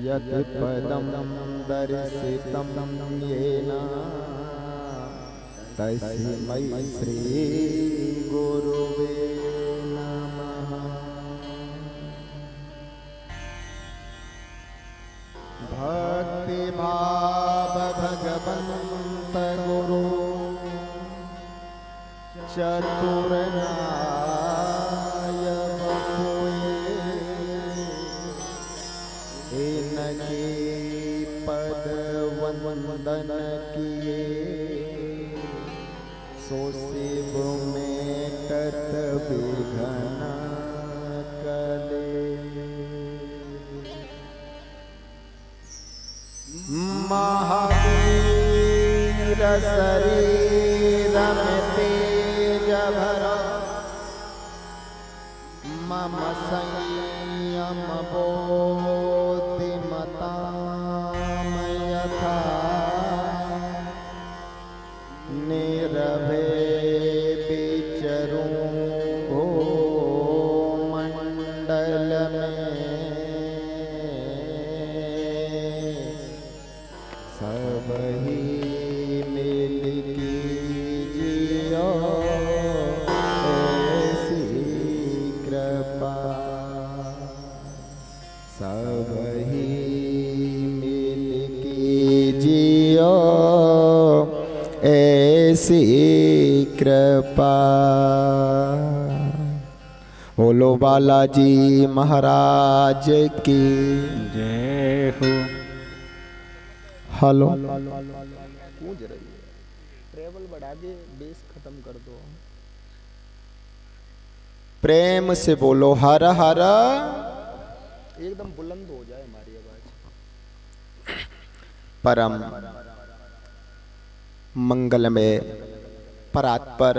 यत् पदं दर्शितं येन तस्मै श्री गुरुवे नमः। भक्ति भाव भगवंत गुरु चतुरनाय बपुए, इनके पद वंदन किए सो शिव में तत विघ्न कले। महावीर शरीर में तेज भरा, मम संयम बुद्धिमतां यथा निर्भय विचरूं भूमंडल में, सब ही मिल कीजियो ऐसी कृपा, सब ही मिल कीजियो ऐसी कृपा। बोलो बालाजी महाराज की जय हो। हेलो गूंज रही है, ट्रेवल बढ़ा के बेस खत्म कर दो। प्रेम से बोलो हर हर, एकदम बुलंद हो जाए हमारी आवाज। परम मंगलमय परात्पर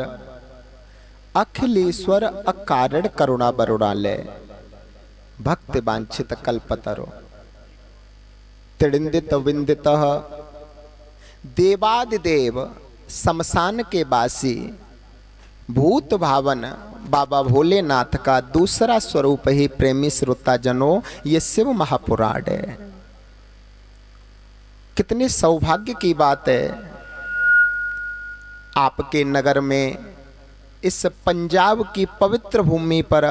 अखिलेश्वर अकारण करुणा बरुणालय भक्त वांछित कल्पतरो त्रिंदित विंदित देवादिदेव शमशान के वासी भूत भावन बाबा भोलेनाथ का दूसरा स्वरूप ही प्रेमी श्रोता जनों ये शिव महापुराण है। कितने सौभाग्य की बात है, आपके नगर में इस पंजाब की पवित्र भूमि पर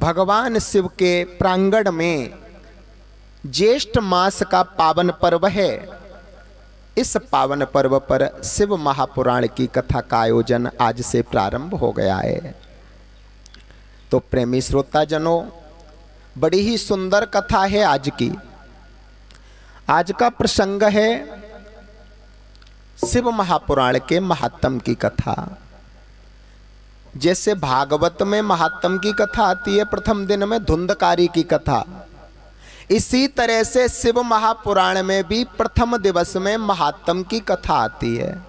भगवान शिव के प्रांगण में ज्येष्ठ मास का पावन पर्व है। इस पावन पर्व पर शिव महापुराण की कथा का आयोजन आज से प्रारंभ हो गया है। तो प्रेमी श्रोता जनों, बड़ी ही सुंदर कथा है आज की। आज का प्रसंग है शिव महापुराण के महात्म की कथा। जैसे भागवत में महात्म की कथा आती है प्रथम दिन में धुंधकारी की कथा, इसी तरह से शिव महापुराण में भी प्रथम दिवस में महात्म की कथा आती है।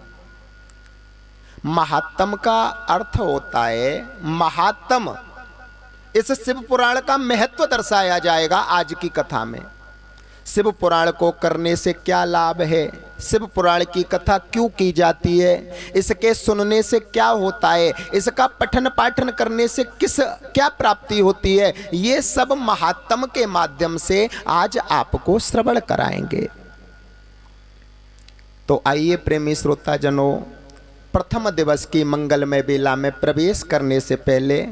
महात्म का अर्थ होता है महात्म। इस शिव पुराण का महत्व दर्शाया जाएगा आज की कथा में। शिव पुराण को करने से क्या लाभ है, शिव पुराण की कथा क्यों की जाती है, इसके सुनने से क्या होता है, इसका पठन पाठन करने से क्या प्राप्ति होती है, ये सब महात्म के माध्यम से आज आपको श्रवण कराएंगे। तो आइए प्रेमी श्रोता जनों, प्रथम दिवस की मंगलमय बेला में प्रवेश करने से पहले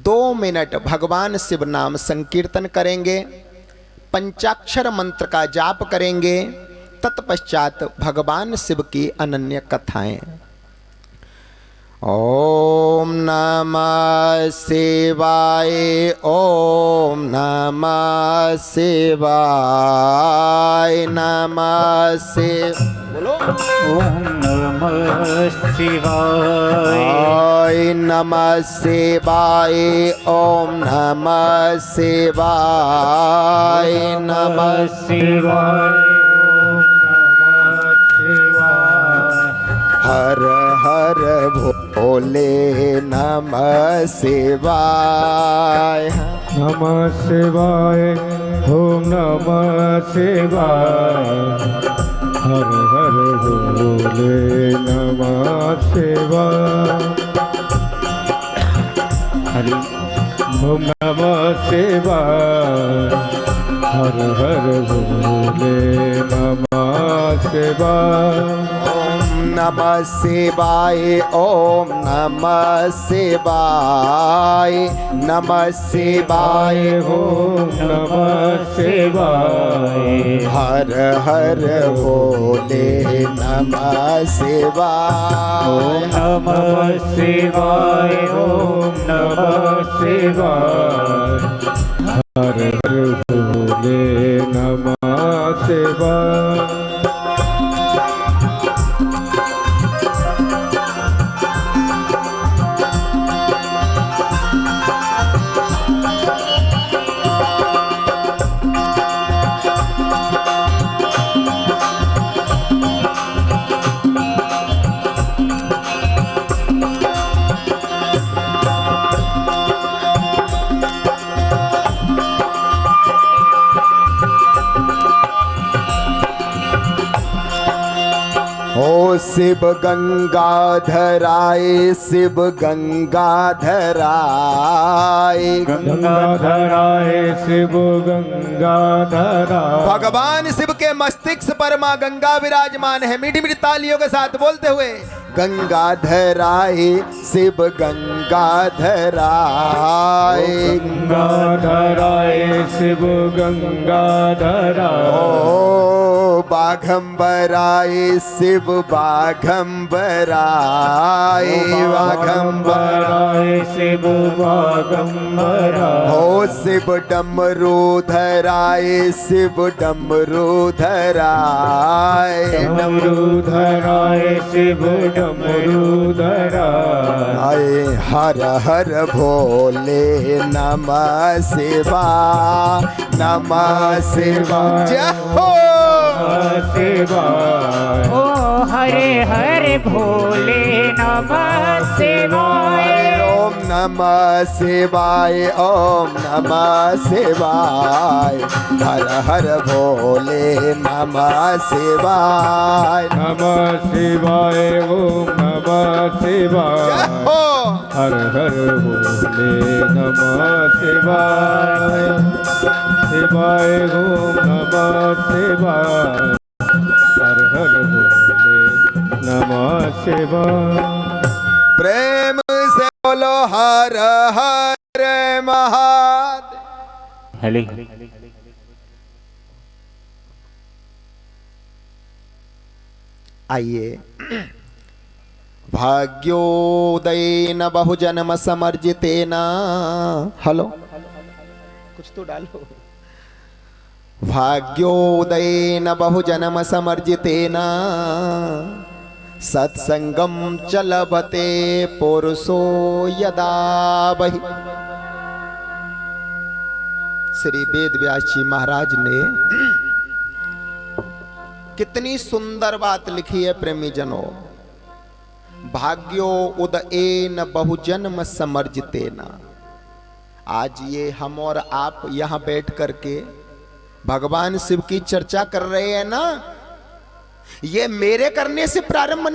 2 मिनट भगवान शिव नाम संकीर्तन करेंगे, पंचाक्षर मंत्र का जाप करेंगे, तत्पश्चात भगवान शिव की अनन्य कथाएं। ओम नमः शिवाय, ओम नमः शिवाय, नमः शिव बोलो। ओम नमः शिवाय, नमः शिवाय, ओम नमः शिवाय, नमः शिवाय, हर हर भोले नमः शिवाय, नमः शिवाय, ओम नमः शिवाय, हर हर भोले नमः शिवाय, ओम नमः शिवाय, हर हर भोले नमः शिवाय। ओम नमः शिवाय, ओम नमः शिवाय, नमः शिवाय, ओम नमः शिवाय। हर हर भोले नमः शिवाय। ओम नमः शिवाय। ओम नमः शिवाय। हर हर भोले नमः शिवाय। ओ शिव गंगाधराय, शिव गंगाधराय, गंगाधराय शिव गंगाधराय। भगवान शिव के मस्तिष्क पर मां गंगा विराजमान है। मीठी मीठी तालियों के साथ बोलते हुए गंगाधराय शिव गंगाधराय। गंगाधराय शिव गंगाधराय। ओ बाघंबराय शिव बाघंबराय, बाघंबराय शिव बाघंबराय। ओ शिव डमरूधराय, शिव डमरूधराय, डमरूधराय शिव डमरूधराय। हर हर भोले नमः शिवाय, नमः शिवाय। जय हो शिवाय। ओ हरे हरे भोले नमः शिवाय। ओम नमः शिवाय, ओम नमः शिवाय। हर हर भोले नमः शिवाय। नमः शिवाय। ओम नमः शिवाय। जय हो हर हर भोले नमः शिवाय। शिवाय ओम नमः शिवाय। हर हर भोले नमः शिवाय। प्रेम से बोलो हर हर महादेव। हले आइए, भाग्योदयेन बहुजन्म समर्जितेन। हेलो, कुछ तो डालो। भाग्योदयेन बहुजन्म समर्जितेन सत्संगम च लभते पुरुषो यदा वहि। श्री वेद व्यास जी महाराज ने कितनी सुंदर बात लिखी है प्रेमी जनों। भाग्यो उदयेन बहुजन्म समर्जितेन। आज ये हम और आप यहां बैठ करके भगवान शिव की चर्चा कर रहे हैं ना, ये मेरे करने से प्रारंभ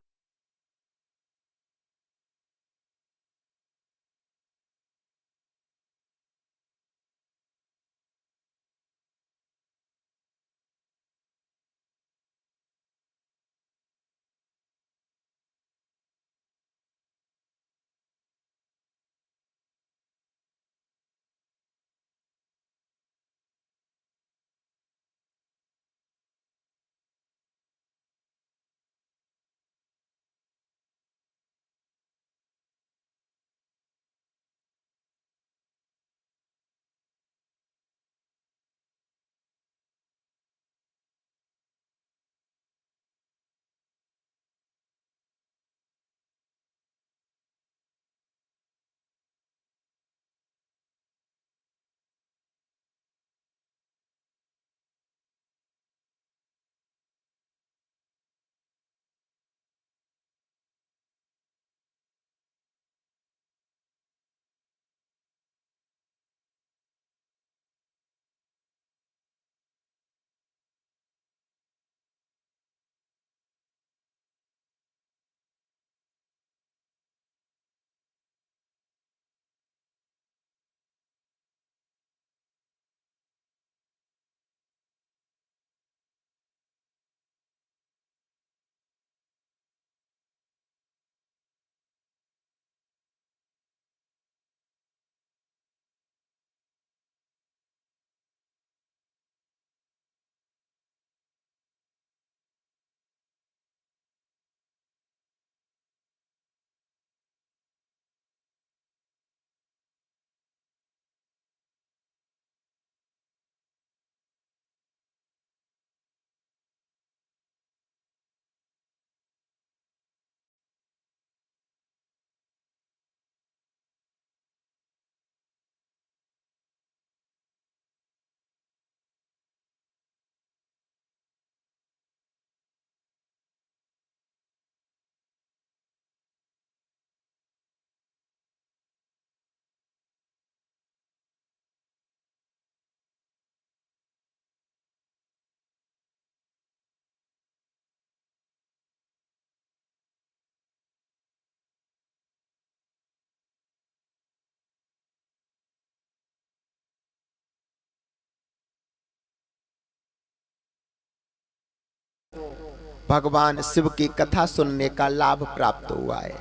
भगवान शिव की कथा सुनने का लाभ प्राप्त हुआ है।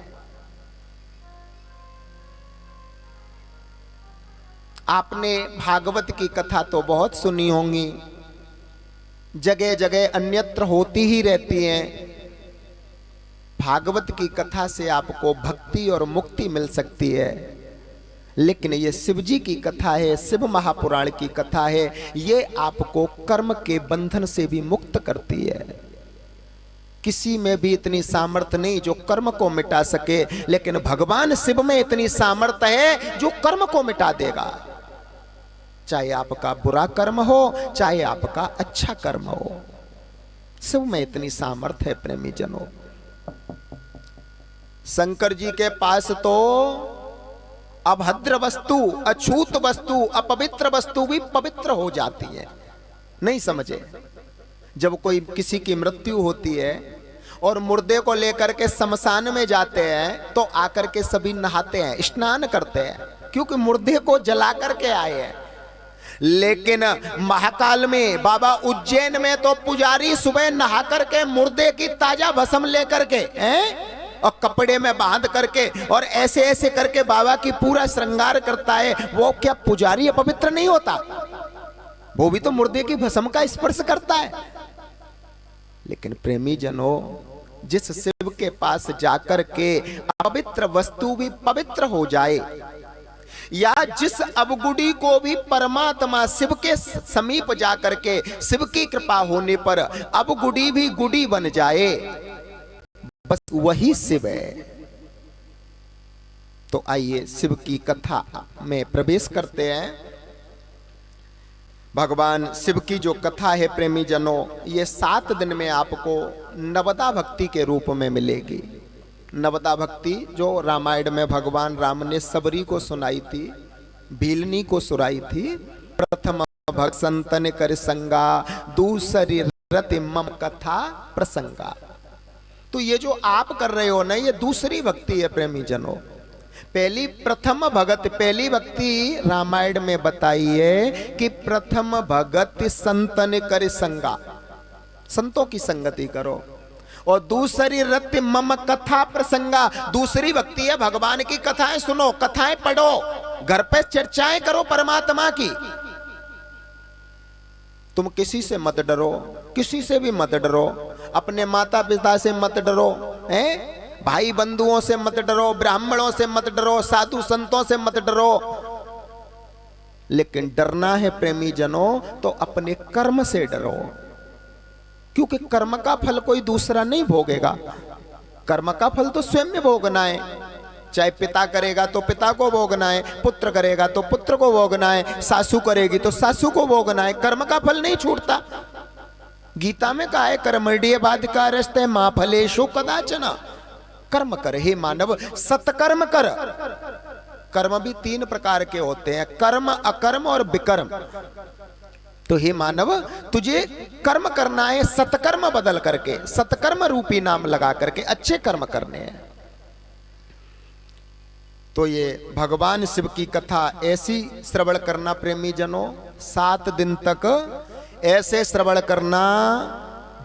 आपने भागवत की कथा तो बहुत सुनी होंगी, जगह जगह अन्यत्र होती ही रहती हैं। भागवत की कथा से आपको भक्ति और मुक्ति मिल सकती है, लेकिन ये शिव जी की कथा है, शिव महापुराण की कथा है, ये आपको कर्म के बंधन से भी मुक्त करती है। किसी में भी इतनी सामर्थ्य नहीं जो कर्म को मिटा सके, लेकिन भगवान शिव में इतनी सामर्थ्य है जो कर्म को मिटा देगा। चाहे आपका बुरा कर्म हो, चाहे आपका अच्छा कर्म हो, शिव में इतनी सामर्थ्य है प्रेमी जनों। शंकर जी के पास तो अभद्र वस्तु, अछूत वस्तु, अपवित्र वस्तु भी पवित्र हो जाती है। नहीं समझे? जब कोई किसी की मृत्यु होती है और मुर्दे को लेकर के शमशान में जाते हैं तो आकर के सभी नहाते हैं, स्नान करते हैं, क्योंकि मुर्दे को जला करके आए हैं। लेकिन महाकाल में, बाबा उज्जैन में तो पुजारी सुबह नहा करके मुर्दे की ताजा भस्म लेकर के और कपड़े में बांध करके और ऐसे ऐसे करके बाबा की पूरा श्रृंगार करता है। वो क्या पुजारी अपवित्र नहीं होता? वो भी तो मुर्दे की भस्म का स्पर्श करता है। लेकिन प्रेमी जनों, जिस शिव के पास जाकर के अपवित्र वस्तु भी पवित्र हो जाए, या जिस अवगुड़ी को भी परमात्मा शिव के समीप जाकर के शिव की कृपा होने पर अवगुड़ी भी गुड़ी बन जाए, बस वही शिव है। तो आइए शिव की कथा में प्रवेश करते हैं। भगवान शिव की जो कथा है प्रेमी जनों, ये 7 दिन में आपको नवदा भक्ति के रूप में मिलेगी। नवदा भक्ति जो रामायण में भगवान राम ने सबरी को सुनाई थी, भीलनी को सुनाई थी। प्रथम भक्त संतन कर संगा, दूसरी रति मम कथा प्रसंगा। तो ये जो आप कर रहे हो ना, ये दूसरी भक्ति है प्रेमी जनों। पहली प्रथम भगत, पहली भक्ति रामायण में बताई है कि प्रथम भगत संतन कर संगा, संतों की संगति करो। और दूसरी रति मम कथा प्रसंगा, दूसरी भक्ति है भगवान की कथाएं सुनो, कथाएं पढ़ो, घर पे चर्चाएं करो परमात्मा की। तुम किसी से मत डरो, किसी से भी मत डरो, अपने माता पिता से मत डरो, हैं? भाई बंधुओं से मत डरो, ब्राह्मणों से मत डरो, साधु संतों से मत डरो। लेकिन डरना है प्रेमी जनों तो अपने कर्म से डरो, क्योंकि कर्म का फल कोई दूसरा नहीं भोगेगा। कर्म का फल तो स्वयं में भोगना है। चाहे पिता करेगा तो पिता को भोगना है, पुत्र करेगा तो पुत्र को भोगना है, सासू करेगी तो सासू को भोगना है। कर्म का फल नहीं छूटता। गीता में कहा है कर्मण्ये बाधिकारस्ते मा फलेषु कदाचन। कर्म कर हे मानव, सत्कर्म कर। कर्म भी 3 प्रकार के होते हैं, कर्म, अकर्म और विकर्म। तो हे मानव, तुझे कर्म करना है, सत्कर्म बदल करके, सत्कर्म रूपी नाम लगा करके अच्छे कर्म करने हैं। तो ये भगवान शिव की कथा ऐसी श्रवण करना प्रेमी जनों, 7 दिन तक ऐसे श्रवण करना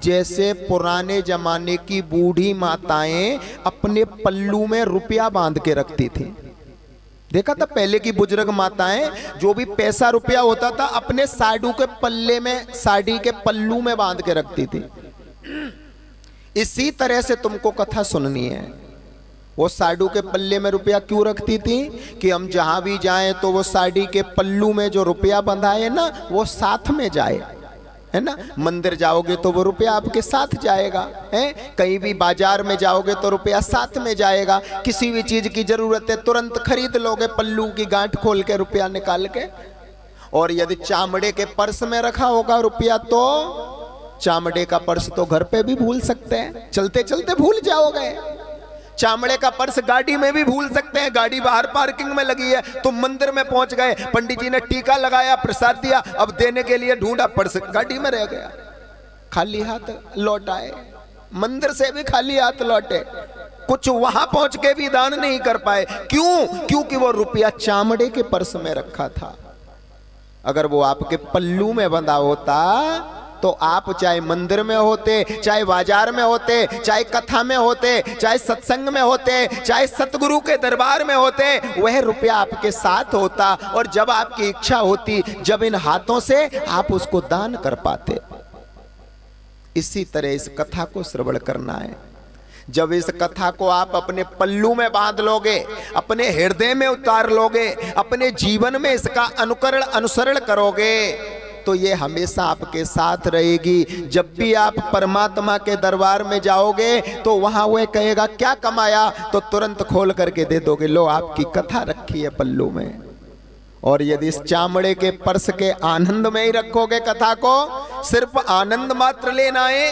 जैसे पुराने जमाने की बूढ़ी माताएं अपने पल्लू में रुपया बांध के रखती थी। देखा था पहले की बुजुर्ग माताएं, जो भी पैसा रुपया होता था अपने साड़ू के पल्ले में, साड़ी के पल्लू में बांध के रखती थी। इसी तरह से तुमको कथा सुननी है। वो साड़ू के पल्ले में रुपया क्यों रखती थी? कि हम जहां भी जाएं तो वो साड़ी के पल्लू में जो रुपया बंधा है ना, वो साथ में जाए, है ना। मंदिर जाओगे तो वो रुपया आपके साथ जाएगा, है। कहीं भी बाजार में जाओगे तो रुपया साथ में जाएगा। किसी भी चीज की जरूरत है तुरंत खरीद लोगे, पल्लू की गांठ खोल के रुपया निकाल के। और यदि चामड़े के पर्स में रखा होगा रुपया, तो चामड़े का पर्स तो घर पे भी भूल सकते हैं, चलते चलते भूल जाओगे। चामड़े का पर्स गाड़ी में भी भूल सकते हैं, गाड़ी बाहर पार्किंग में लगी है, तो मंदिर में पहुंच गए, पंडित जी ने टीका लगाया, प्रसाद दिया, अब देने के लिए ढूंढा, पर्स गाड़ी में रह गया, खाली हाथ लौट आए। मंदिर से भी खाली हाथ लौटे, कुछ वहां पहुंच के भी दान नहीं कर पाए। क्यों? क्योंकि वो रुपया चामड़े के पर्स में रखा था। अगर वो आपके पल्लू में बंधा होता तो आप चाहे मंदिर में होते, चाहे बाजार में होते, चाहे कथा में होते, चाहे सत्संग में होते, चाहे सतगुरु के दरबार में होते, वह रुपया आपके साथ होता और जब आपकी इच्छा होती, जब इन हाथों से आप उसको दान कर पाते। इसी तरह इस कथा को श्रवण करना है। जब इस कथा को आप अपने पल्लू में बांध लोगे, अपने हृदय में उतार लोगे, अपने जीवन में इसका अनुसरण करोगे, तो ये हमेशा आपके साथ रहेगी। जब भी आप परमात्मा के दरबार में जाओगे तो वहां वह कहेगा क्या कमाया, तो तुरंत खोल करके दे दोगे, लो आपकी कथा रखी है पल्लू में। और यदि इस चामड़े के पर्स के आनंद में ही रखोगे कथा को, सिर्फ आनंद मात्र लेना है,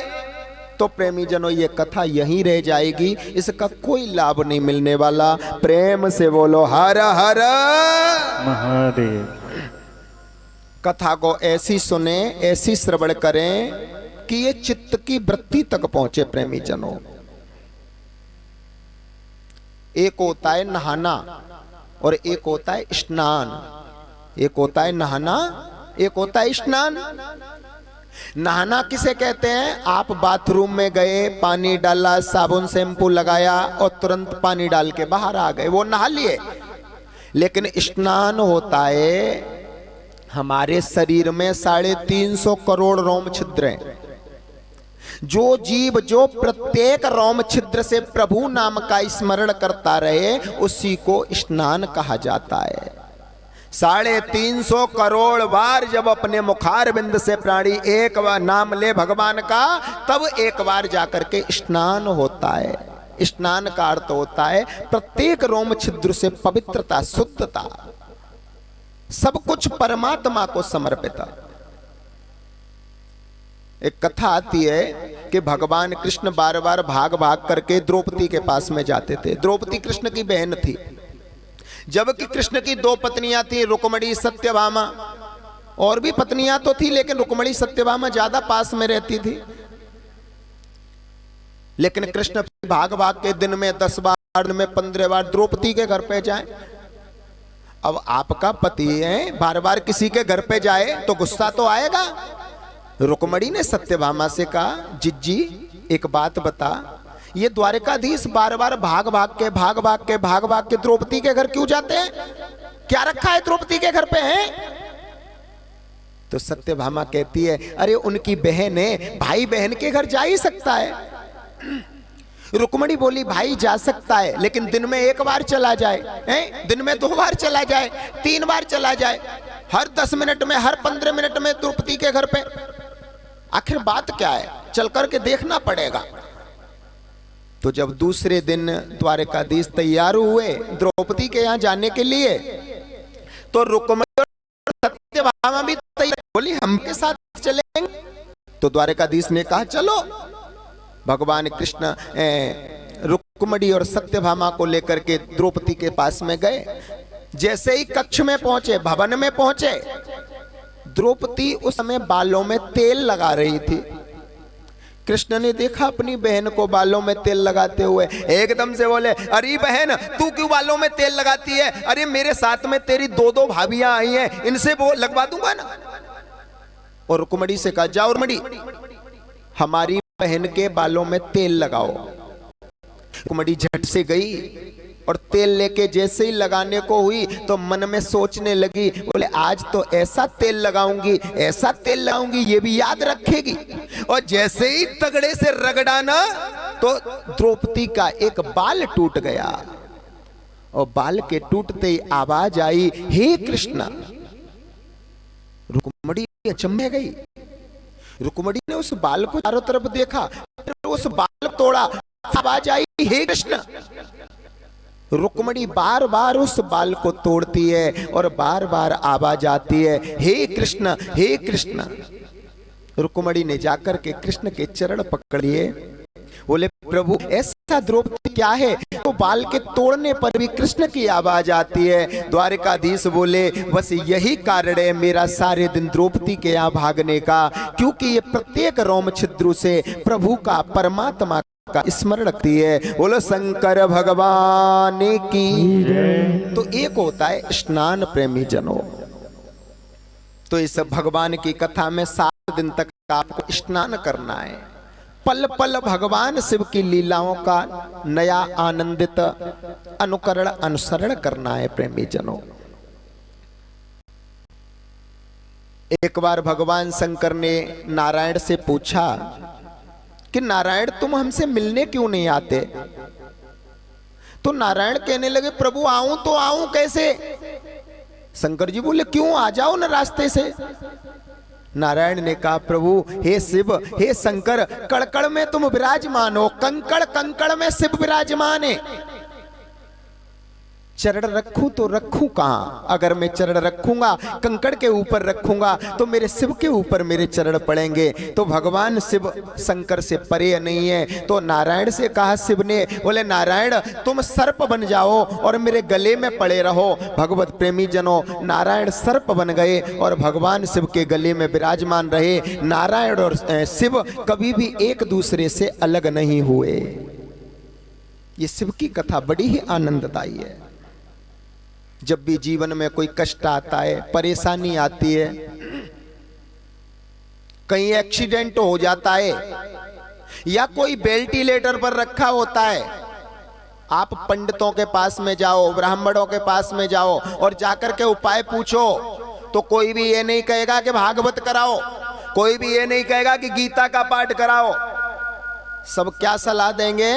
तो प्रेमी जनों ये कथा यहीं रह जाएगी, इसका कोई लाभ नहीं मिलने वाला। प्रेम से बोलो हर हर महादेव। कथा को ऐसी सुने, ऐसी श्रवण करें कि ये चित्त की वृत्ति तक पहुंचे। प्रेमी जनों, एक होता है नहाना और एक होता है स्नान। एक होता है नहाना, एक होता है स्नान। नहाना किसे कहते हैं? आप बाथरूम में गए, पानी डाला, साबुन शैम्पू लगाया और तुरंत पानी डाल के बाहर आ गए, वो नहा लिए। लेकिन स्नान होता है, हमारे शरीर में 350 करोड़ रोम छिद्र हैं। जो जीव जो प्रत्येक रोम छिद्र से प्रभु नाम का स्मरण करता रहे, उसी को स्नान कहा जाता है। 350 करोड़ बार जब अपने मुखार बिंद से प्राणी एक बार नाम ले भगवान का, तब एक बार जाकर के स्नान होता है। स्नान का अर्थ होता है प्रत्येक रोम छिद्र से पवित्रता, शुद्धता, सब कुछ परमात्मा को समर्पित। एक कथा आती है कि भगवान कृष्ण बार बार भाग भाग करके द्रौपदी के पास में जाते थे। द्रौपदी कृष्ण की बहन थी, जबकि कृष्ण की 2 पत्नियां थी, रुक्मणी, सत्यभामा। और भी पत्नियां तो थी, लेकिन रुक्मणी सत्यभामा ज्यादा पास में रहती थी। लेकिन कृष्ण भाग भाग के दिन में 10 बार, दिन में 15 बार द्रौपदी के घर पे जाए। अब आपका पति है, बार बार किसी के घर पे जाए तो गुस्सा तो आएगा। रुक्मणी ने सत्यभामा से कहा, जिज्जी एक बात बता, ये द्वारकाधीश बार बार भाग भाग के द्रौपदी के घर क्यों जाते हैं? क्या रखा है द्रौपदी के घर पे है? तो सत्यभामा कहती है, अरे उनकी बहन है, भाई बहन के घर जा ही सकता है। रुक्मणी बोली, भाई जा सकता है, लेकिन दिन में 1 बार चला जाए, दिन में 2 बार चला जाए, 3 बार चला जाए, हर 10 मिनट में, हर 15 मिनट में द्रौपदी के घर पे, आखिर बात क्या है? चल करके देखना पड़ेगा। तो जब दूसरे दिन द्वारकाधीश तैयार हुए द्रौपदी के यहाँ जाने के लिए, तो रुक्मणी और सत्यभामा भी तैयार, बोली हम के साथ चलेंगे। तो द्वारकाधीश ने कहा चलो। भगवान कृष्ण रुक्मणी और सत्यभामा को लेकर के द्रौपदी के पास में गए। जैसे ही कक्ष में पहुंचे, भवन में पहुंचे, द्रौपदी उस समय बालों में तेल लगा रही थी। कृष्ण ने देखा अपनी बहन को बालों में तेल लगाते हुए, एकदम से बोले, अरे बहन तू क्यों बालों में तेल लगाती है? अरे मेरे साथ में तेरी 2 भाभियां आई हैं, इनसे वो लगवा दूंगा ना। और रुक्मणी से कहा, जाओ रुक्मणी, हमारी बहन के बालों में तेल लगाओ। रुक्मणी झट से गई और तेल लेके जैसे ही लगाने को हुई तो मन में सोचने लगी, बोले आज तो ऐसा तेल लगाऊंगी, ऐसा तेल लगाऊंगी, ये भी याद रखेगी। और जैसे ही तगड़े से रगड़ाना तो द्रौपदी का एक बाल टूट गया और बाल के टूटते ही आवाज आई, हे कृष्ण। रुक्मणी अचंभे गई। रुक्मणी ने उस बाल को चारों तरफ देखा, उस बाल तोड़ा, आवाज आई, हे कृष्ण। रुक्मणी बार बार उस बाल को तोड़ती है और बार बार आवाज आती है, हे कृष्ण, हे कृष्ण। रुक्मणी ने जाकर के कृष्ण के चरण पकड़ लिए, बोले प्रभु ऐसा द्रौपदी क्या है तो बाल के तोड़ने पर भी कृष्ण की आवाज आती है। द्वारकाधीश बोले, बस यही कारण है मेरा सारे दिन द्रौपदी के यहाँ भागने का, क्योंकि ये प्रत्येक रोम छिद्र से प्रभु का, परमात्मा का स्मरण करती है। बोलो शंकर भगवान की। तो एक होता है स्नान प्रेमी जनों। तो इस भगवान की कथा में 7 दिन तक आपको स्नान करना है। पल पल भगवान शिव की लीलाओं का नया आनंदित अनुकरण अनुसरण करना है प्रेमी जनों। एक बार भगवान शंकर ने नारायण से पूछा कि नारायण तुम हमसे मिलने क्यों नहीं आते? तो नारायण कहने लगे प्रभु आऊं तो आऊं कैसे? शंकर जी बोले क्यों, आ जाओ ना रास्ते से। नारायण ने कहा प्रभु हे शिव हे शंकर, कड़कड़ में तुम विराजमान हो, कंकड़ कंकड़ में शिव विराजमान है। चरण रखूं तो रखूं कहां? अगर मैं चरण रखूंगा कंकड़ के ऊपर रखूंगा तो मेरे शिव के ऊपर मेरे चरण पड़ेंगे। तो भगवान शिव शंकर से परे नहीं है। तो नारायण से कहा शिव ने, बोले नारायण तुम सर्प बन जाओ और मेरे गले में पड़े रहो। भगवत प्रेमी जनों, नारायण सर्प बन गए और भगवान शिव के गले में विराजमान रहे। नारायण और शिव कभी भी एक दूसरे से अलग नहीं हुए। ये शिव की कथा बड़ी ही आनंददायी है। जब भी जीवन में कोई कष्ट आता है, परेशानी आती है, कहीं एक्सीडेंट हो जाता है या कोई वेंटिलेटर पर रखा होता है, आप पंडितों के पास में जाओ, ब्राह्मणों के पास में जाओ और जाकर के उपाय पूछो तो कोई भी ये नहीं कहेगा कि भागवत कराओ, कोई भी ये नहीं कहेगा कि गीता का पाठ कराओ। सब क्या सलाह देंगे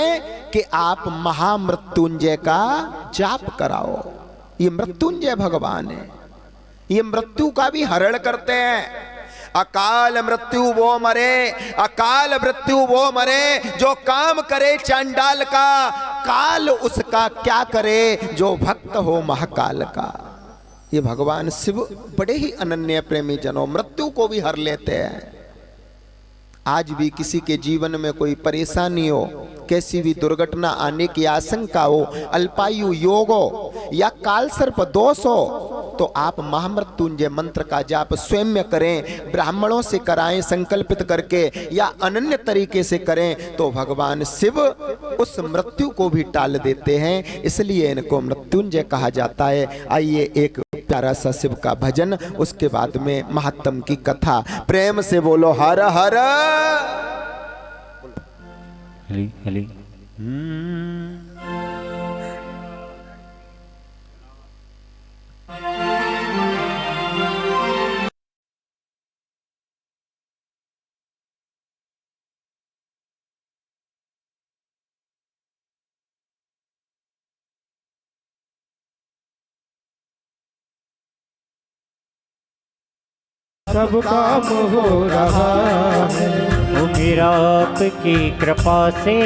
कि आप महामृत्युंजय का जाप कराओ। ये मृत्युंजय भगवान है, ये मृत्यु का भी हरण करते हैं। अकाल मृत्यु वो मरे, अकाल मृत्यु वो मरे जो काम करे चांडाल का, काल उसका क्या करे जो भक्त हो महाकाल का। ये भगवान शिव बड़े ही अनन्य प्रेमी जनों मृत्यु को भी हर लेते हैं। आज भी किसी के जीवन में कोई परेशानी हो, कैसी भी दुर्घटना आने की आशंका हो, अल्पायु योग हो या काल सर्प दोष हो, तो आप महामृत्युंजय मंत्र का जाप स्वयं में करें, ब्राह्मणों से कराएं संकल्पित करके या अनन्य तरीके से करें तो भगवान शिव उस मृत्यु को भी टाल देते हैं। इसलिए इनको मृत्युंजय कहा जाता है। आइए एक प्यारा सा शिव का भजन, उसके बाद में महात्म की कथा। प्रेम से बोलो हर हर हली हली। सब काम हो रहा है, वो मेरा आपकी कृपा से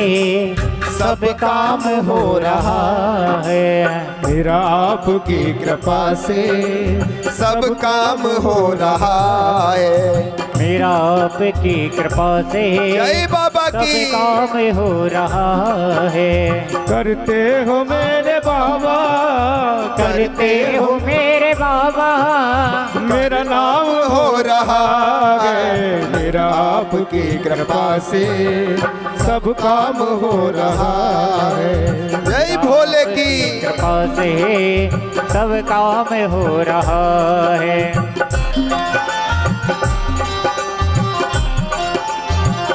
सब काम हो रहा है। मेरा आपकी कृपा से सब काम हो रहा है। मेरा आपकी कृपा से जय बाबा सब की। काम हो रहा है। करते हो मेरे बाबा, करते हो मेरे बाबा, मेरा नाम हो रहा है। मेरा आपकी कृपा से सब काम हो रहा है। जय भोले की। कृपा से सब काम हो रहा है।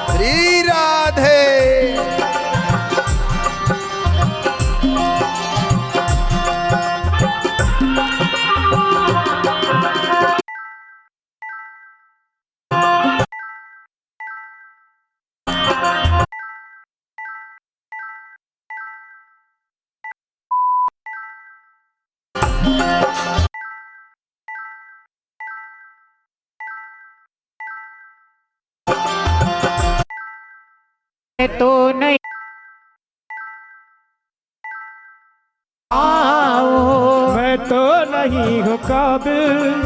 श्री राधे। तो नहीं आओ, मैं तो नहीं हूँ काबिल,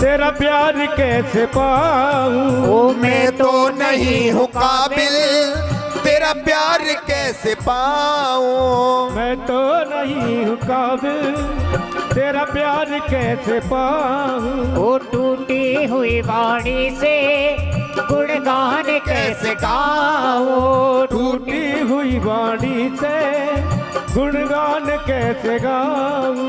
तेरा प्यार कैसे पाऊँ। ओ मैं तो नहीं हूँ काबिल, तेरा प्यार कैसे पाऊं। मैं तो नहीं हूँ काबिल, तेरा प्यार कैसे पाऊँ। ओ टूटी हुई वाणी से गुणगान कैसे गाओ। टूटी हुई वाणी से गुणगान कैसे गाऊँ।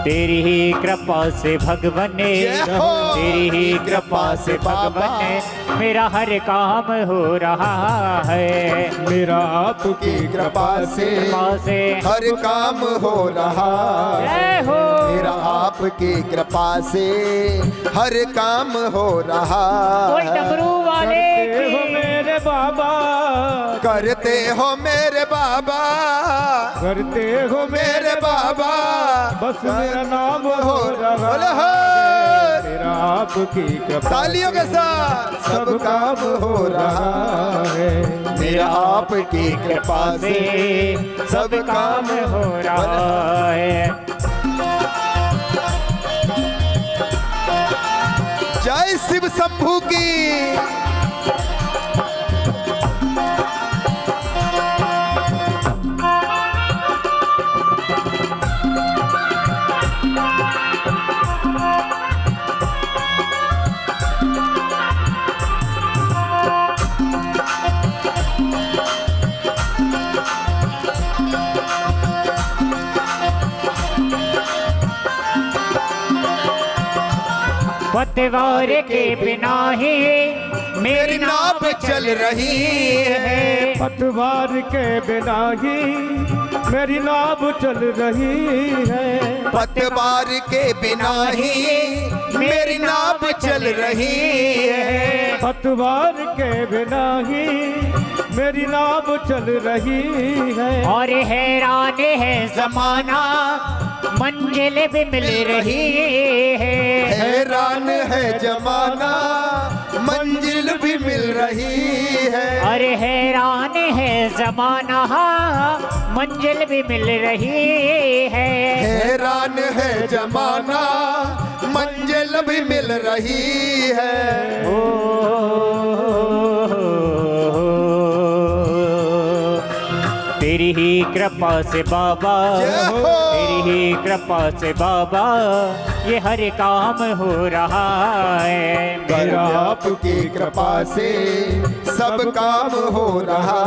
तेरी ही कृपा से भगवान ने, जय हो। तेरी ही कृपा से भगवान ने मेरा हर काम हो रहा है। मेरा आपकी कृपा से हर काम हो रहा है। जय हो। मेरा आपकी कृपा से हर काम हो रहा बोल है। डमरू वाले करते हो की। मेरे बाबा, करते हो मेरे बाबा, करते हो मेरे बाबा, बस मेरा नाम हो रहा बोले हो। है। मेरा आपकी कृपा तालियों के साथ सब काम हो रहा है। मेरा आपकी कृपा से सब काम हो रहा है। जय शिव शंभू की। पतवार के बिना ही मेरी नाव चल रही है। पतवार के बिना ही मेरी नाव चल रही है। पतवार के बिना ही मेरी नाव चल रही है। पतवार के बिना ही मेरी नाव चल रही है। और हैरान है जमाना मंजिल भी मिल रही है। हैरान है जमाना मंजिल भी मिल रही है। अरे हैरान है जमाना मंजिल भी मिल रही है। हैरान है जमाना मंजिल भी मिल रही है। तेरी ही कृपा से बाबा, जय हो। तेरी ही कृपा से बाबा ये हर काम हो रहा है। मेरा आपकी कृपा से सब काम हो रहा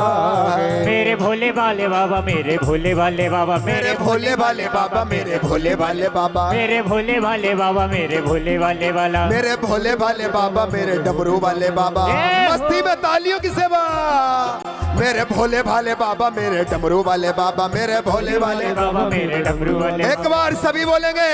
है। मेरे भोले वाले बाबा, मेरे भोले वाले बाबा, मेरे भोले वाले बाबा, मेरे भोले वाले बाबा, मेरे भोले वाले बाबा, मेरे भोले वाले वाला, मेरे भोले वाले बाबा, मेरे डमरू वाले बाबा। जय हो। मस्ती में तालियों की सेवा। मेरे भोले भाले बाबा, मेरे डमरू वाले बाबा, मेरे भोले वाले बाबा, मेरे डमरू वाले एक बार सभी बोलेंगे।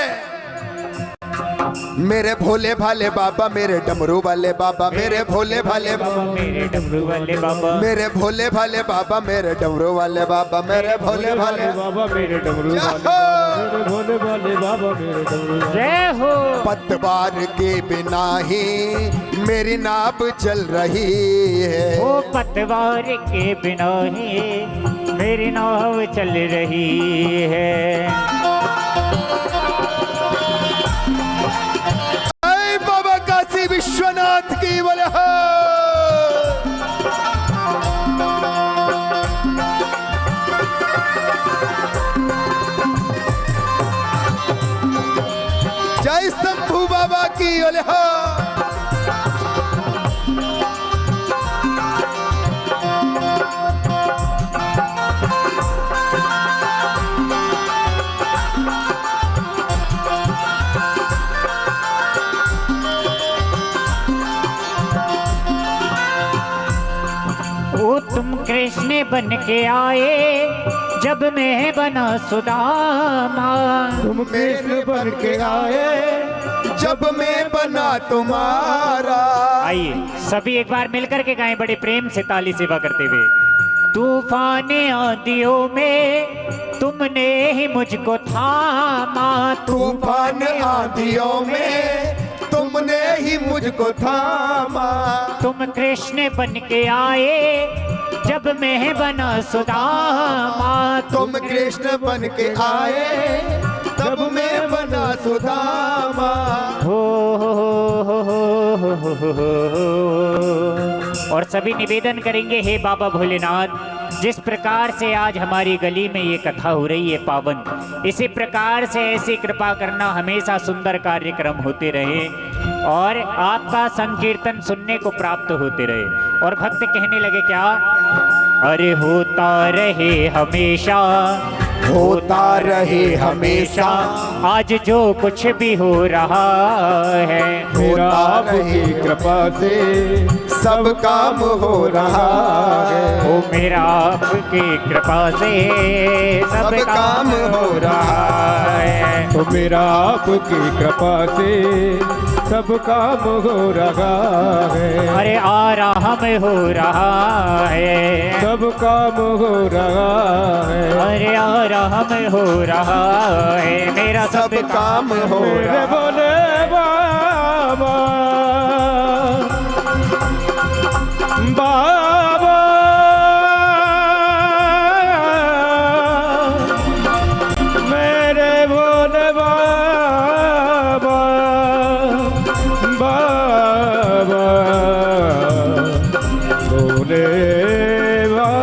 मेरे भोले भाले बाबा, मेरे डमरू वाले बाबा, मेरे भोले भाले बाबा, मेरे डमरू वाले बाबा, मेरे भोले भाले बाबा, मेरे डमरू वाले बाबा, मेरे भोले भाले बाबा, मेरे डमरू जय वाले हो। मेरे भोले वाले बाबा, मेरे डमरू वाले। जय हो। पतवार के बिना ही मेरी नाव चल रही है। वो पतवार के बिना ही मेरी नाव चल रही है। जय बाबा काशी विश्वनाथ की बोले हो। जय शंभू बाबा की बोले हो। वो तुम कृष्ण बन के आए जब मैं बना सुदामा। तुम कृष्ण बन के आए जब मैं बना तुम्हारा। आइए सभी एक बार मिलकर के गाएं बड़े प्रेम से ताली सेवा करते हुए। तूफान आंधियों में तुमने ही मुझको थामा। तूफान आंधियों में तुमने ही मुझको थामा। तुम कृष्ण बन के आए जब मैं बना सुदामा। तुम कृष्ण बन के आए तब मैं बना सुदामा। और सभी निवेदन करेंगे, हे बाबा भोलेनाथ, जिस प्रकार से आज हमारी गली में ये कथा हो रही है पावन, इसी प्रकार से ऐसी कृपा करना, हमेशा सुंदर कार्यक्रम होते रहे और आपका संकीर्तन सुनने को प्राप्त होते रहे। और भक्त कहने लगे क्या, अरे होता रहे हमेशा होता रहे हमेशा। आज जो कुछ भी हो रहा है मेरा आपकी कृपा से सब काम हो रहा है। वो मेरा आपकी कृपा से सब काम हो रहा है। तो मेरा आपकी कृपा से सब काम हो रहा है। अरे आराम हो रहा है, सब काम हो रहा है। अरे आराम हो रहा है, मेरा सब काम हो मेरे रहा। बोले बाबा बाबा मेरे बोले बाबा बाबा बोले बाबा।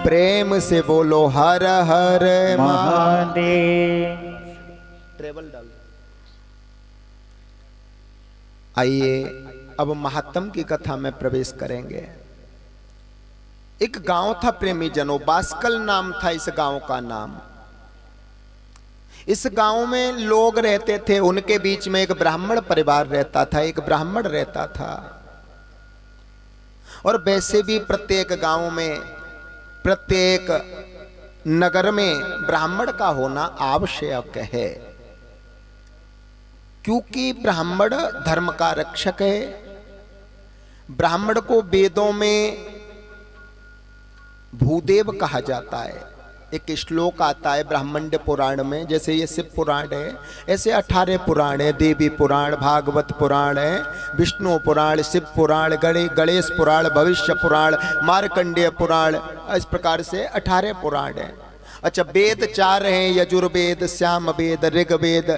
प्रेम से बोलो हर हर महादेव। महादेव। ट्रेवल डाल। आइए अब महात्म की कथा में प्रवेश करेंगे। एक गांव था प्रेमी जनों, बास्कल नाम था इस गांव का नाम। इस गांव में लोग रहते थे, उनके बीच में एक ब्राह्मण परिवार रहता था, एक ब्राह्मण रहता था। और वैसे भी प्रत्येक गांव में, प्रत्येक नगर में ब्राह्मण का होना आवश्यक है, क्योंकि ब्राह्मण धर्म का रक्षक है। ब्राह्मण को वेदों में भूदेव कहा जाता है। एक श्लोक आता है ब्राह्मण्य पुराण में, जैसे ये शिव पुराण है ऐसे 18 पुराण है। देवी पुराण, भागवत पुराण है, विष्णु पुराण, शिव पुराण, गणेश पुराण, भविष्य पुराण, मार्कंडेय पुराण, इस प्रकार से 18 पुराण है। अच्छा, वेद 4 हैं, यजुर्वेद, श्याम वेद, ऋग्वेद,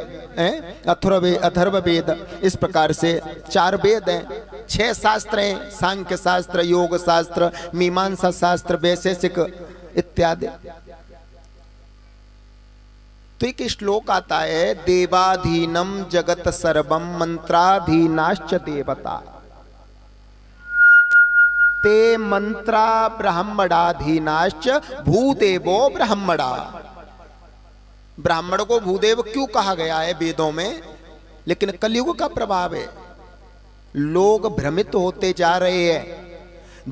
अथर्ववेद, इस प्रकार से 4 वेद हैं। 6 शास्त्र हैं, सांख्य शास्त्र, योग शास्त्र, मीमांसा शास्त्र, वैशेषिक इत्यादि। तो एक श्लोक आता है, देवाधीनम जगत सर्वम मंत्राधीनाश्च देवता, ते मंत्रा ब्राह्मणाधीनाश्च भूदेवो ब्राह्मणा। ब्राह्मण को भूदेव क्यों कहा गया है वेदों में? लेकिन कलयुग का प्रभाव है, लोग भ्रमित होते जा रहे हैं,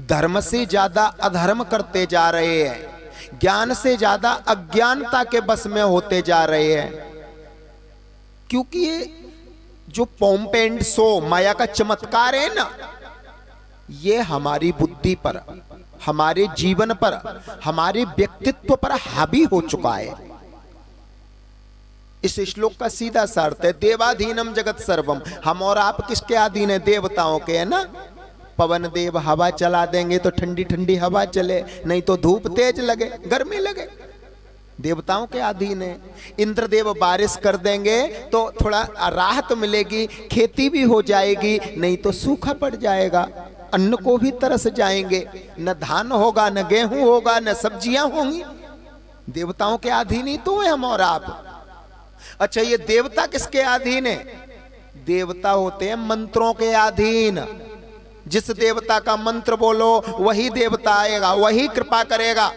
धर्म से ज्यादा अधर्म करते जा रहे हैं, ज्ञान से ज्यादा अज्ञानता के बस में होते जा रहे हैं। क्योंकि ये जो पोम्प एंड शो, माया का चमत्कार है ना, ये हमारी बुद्धि पर, हमारे जीवन पर, हमारे व्यक्तित्व पर हावी हो चुका है। इस श्लोक का सीधा सा अर्थ है, देवाधीनम जगत सर्वम। हम और आप किसके अधीन है? देवताओं के, है ना। पवन देव हवा चला देंगे तो ठंडी ठंडी हवा चले, नहीं तो धूप तेज लगे, गर्मी लगे, देवताओं के अधीन है। इंद्रदेव बारिश कर देंगे तो थोड़ा राहत मिलेगी, खेती भी हो जाएगी, नहीं तो सूखा पड़ जाएगा, अन्न को भी तरस जाएंगे, न धान होगा, न गेहूं होगा, न सब्जियां होंगी। देवताओं के अधीन ही तो है हम और आप। अच्छा, ये देवता किसके अधीन है? देवता होते हैं मंत्रों के अधीन। जिस देवता का मंत्र बोलो वही देवता आएगा, वही कृपा करेगा।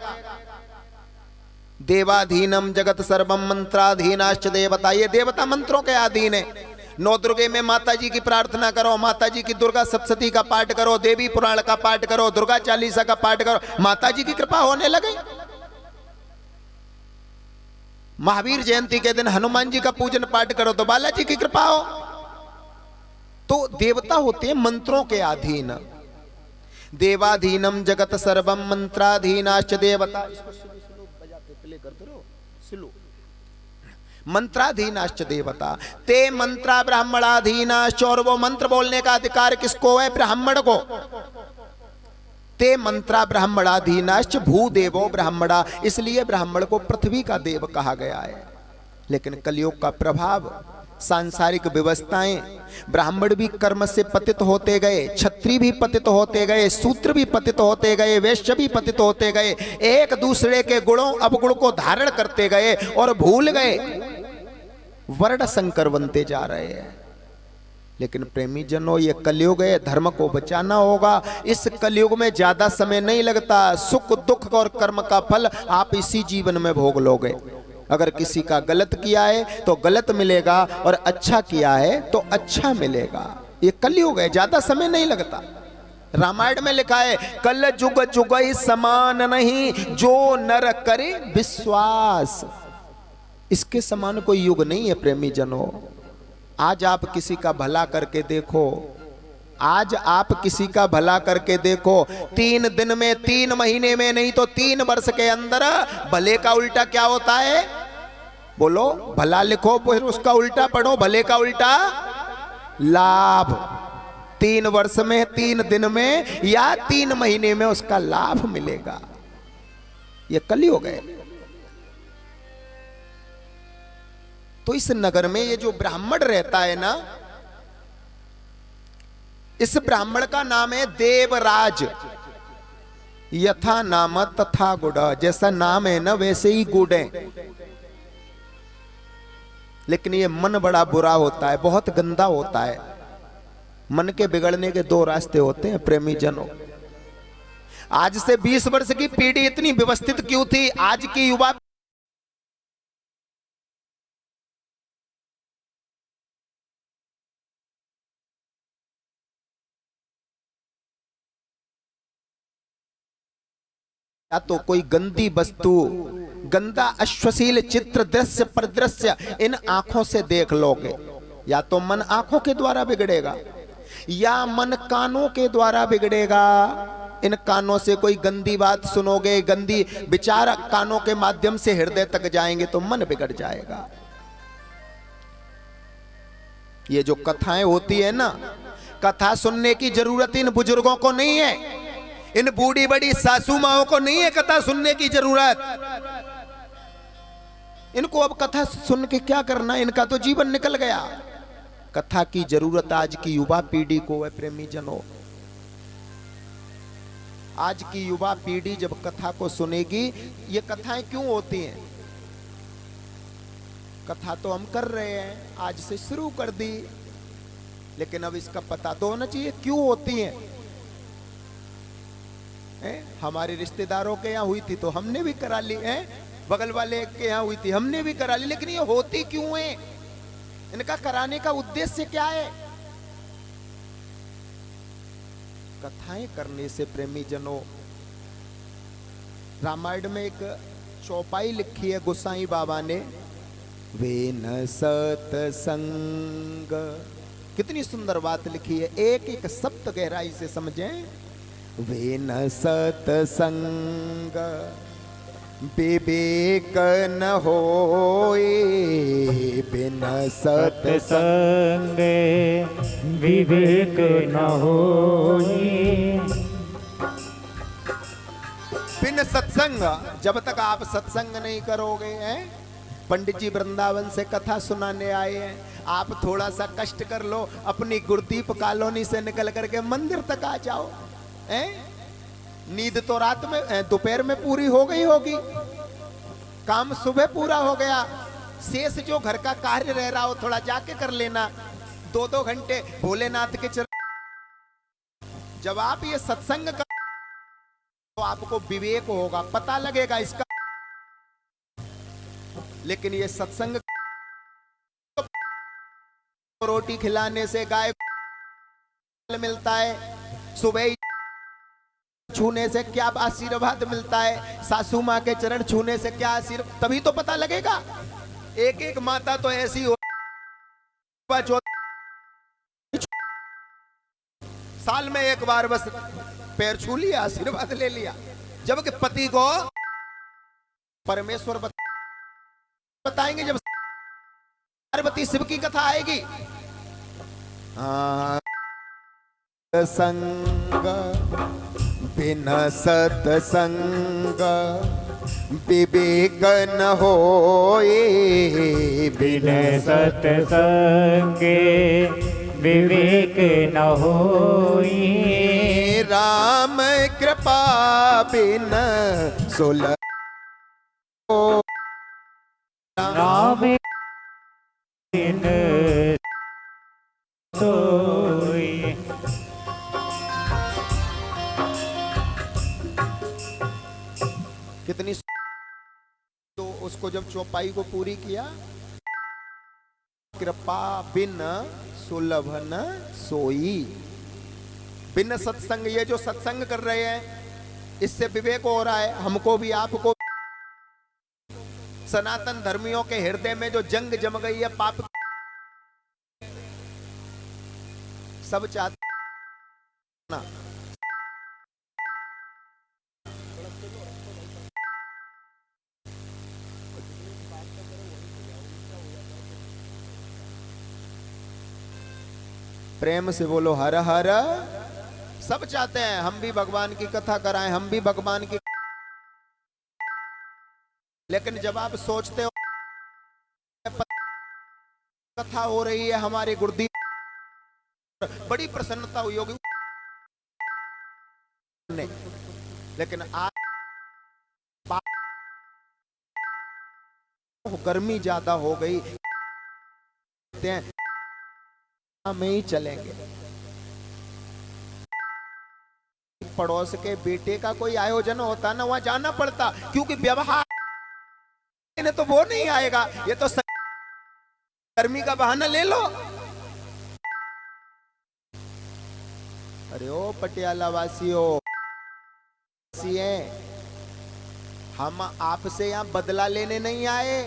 देवाधीनम जगत सर्वम मंत्राधीनाश्च देवता, ये देवता मंत्रों के अधीन है। 9 दुर्गे में माता जी की प्रार्थना करो, माता जी की दुर्गा सप्तशती का पाठ करो, देवी पुराण का पाठ करो, दुर्गा चालीसा का पाठ करो, माता जी की कृपा होने लगे। महावीर जयंती के दिन हनुमान जी का पूजन पाठ करो तो बालाजी की कृपा हो। तो देवता होते हैं मंत्रों के अधीन। देवाधीनम जगत सर्वम मंत्राधीनाश्च देवता, मंत्राधीनाश्च देवता, ते मंत्रा ब्राह्मणाधीनाश्च। और वो मंत्र बोलने का अधिकार किसको है? ब्राह्मण को। ते मंत्रा ब्राह्मणाधीनाश्च भूदेवो ब्राह्मणा, इसलिए ब्राह्मण को पृथ्वी का देव कहा गया है। लेकिन कलयुग का प्रभाव, सांसारिक व्यवस्थाएं, ब्राह्मण भी कर्म से पतित होते गए, क्षत्रिय भी पतित होते गए, शूद्र भी पतित होते गए, वैश्य भी पतित होते गए, एक दूसरे के गुणों अवगुण को धारण करते गए और भूल गए, वर्ण संकर बनते जा रहे हैं। लेकिन प्रेमी जनों, ये कलयुग है, धर्म को बचाना होगा। इस कलयुग में ज्यादा समय नहीं लगता। सुख दुख और कर्म का फल आप इसी जीवन में भोग लोगे। अगर किसी का गलत किया है तो गलत मिलेगा, और अच्छा किया है तो अच्छा मिलेगा। ये कलयुग है, ज्यादा समय नहीं लगता। रामायण में लिखा है, कल जुग जुगई समान नहीं, जो नर करे विश्वास। इसके समान कोई युग नहीं है प्रेमी जनों। आज आप किसी का भला करके देखो, आज आप किसी का भला करके देखो, 3 दिन में, 3 महीने में, नहीं तो 3 वर्ष के अंदर भले का उल्टा क्या होता है? बोलो, भला लिखो फिर उसका उल्टा पढ़ो, भले का उल्टा लाभ। 3 वर्ष में, 3 दिन में या 3 महीने में उसका लाभ मिलेगा। ये कलयुग है। तो इस नगर में ये जो ब्राह्मण रहता है ना, इस ब्राह्मण का नाम है देवराज। यथा नाम तथा गुड़, जैसा नाम है ना वैसे ही गुड़ है। लेकिन ये मन बड़ा बुरा होता है, बहुत गंदा होता है। मन के बिगड़ने के 2 रास्ते होते हैं प्रेमी जनों। आज से 20 वर्ष की पीढ़ी इतनी व्यवस्थित क्यों थी? आज की युवा या तो कोई गंदी वस्तु, गंदा अश्लील चित्र, दृश्य परिदृश्य इन आंखों से देख लोगे। या तो मन आंखों के द्वारा बिगड़ेगा, या मन कानों के द्वारा बिगड़ेगा। इन कानों से कोई गंदी बात सुनोगे, गंदी विचार कानों के माध्यम से हृदय तक जाएंगे तो मन बिगड़ जाएगा। ये जो कथाएं होती है ना, कथा सुनने की जरूरत इन बुजुर्गों को नहीं है, इन बूढ़ी बड़ी सासू माओं को नहीं है कथा सुनने की जरूरत। इनको अब कथा सुन के क्या करना, इनका तो जीवन निकल गया। कथा की जरूरत आज की युवा पीढ़ी को है प्रेमी जनों। आज की युवा पीढ़ी जब कथा को सुनेगी, ये कथाएं क्यों होती हैं? कथा तो हम कर रहे हैं, आज से शुरू कर दी, लेकिन अब इसका पता तो होना चाहिए क्यों होती हैं। हमारे रिश्तेदारों के यहाँ हुई थी तो हमने भी करा ली है, बगल वाले के यहाँ हुई थी हमने भी करा ली, लेकिन ये होती क्यों है? इनका कराने का उद्देश्य क्या है? कथाएं करने से प्रेमी जनों, रामायण में एक चौपाई लिखी है गोसाई बाबा ने, वे न सत्संग। कितनी सुंदर बात लिखी है, एक एक शब्द गहराई से समझें। वे न सत्संग विवेक न होए, बिन सत्संग विवेक न होए। बिन सत्संग, जब तक आप सत्संग नहीं करोगे, हैं पंडित जी वृंदावन से कथा सुनाने आए हैं, आप थोड़ा सा कष्ट कर लो, अपनी गुरदीप कॉलोनी से निकल करके मंदिर तक आ जाओ। नींद तो रात में, दोपहर में पूरी हो गई होगी, काम सुबह पूरा हो गया, शेष जो घर का कार्य रह रहा हो थोड़ा जाके कर लेना। 2-2 घंटे भोलेनाथ के चरण। जब आप ये सत्संग कर तो आपको विवेक होगा, पता लगेगा इसका। लेकिन ये सत्संग रोटी खिलाने से गाय मिलता है, सुबह छूने से क्या आशीर्वाद मिलता है, सासू माँ के चरण छूने से क्या आशीर्वाद, तभी तो पता लगेगा। एक एक माता तो ऐसी हो, साल में एक बार बस पैर छू लिया, आशीर्वाद ले लिया, जबकि पति को परमेश्वर बताएंगे जब पार्वती शिव की कथा आएगी। संग बिन सत्संग विवेक न होए, बिन सत्संग विवेक न होए। राम कृपा बिन सुलभ, राम बिन तो कितनी तो उसको जब चौपाई को पूरी किया, कृपा बिन सुलभ न सोई। बिन सत्संग, ये जो सत्संग कर रहे हैं इससे विवेक हो रहा है हमको भी आपको। सनातन धर्मियों के हृदय में जो जंग जम गई है पाप, सब चाहते ना प्रेम से बोलो हर हर। सब चाहते हैं हम भी भगवान की कथा कराएं, हम भी भगवान की, लेकिन जब आप सोचते हो कथा हो रही है हमारे गुरुदेव, बड़ी प्रसन्नता हुई होगी, लेकिन आज गर्मी ज्यादा हो गई, में ही चलेंगे। पड़ोस के बेटे का कोई आयोजन होता ना, वहां जाना पड़ता, क्योंकि व्यवहार ने तो वो नहीं आएगा, ये तो गर्मी का बहाना ले लो। अरे ओ पटियाला वासियों, हम आपसे यहां बदला लेने नहीं आए,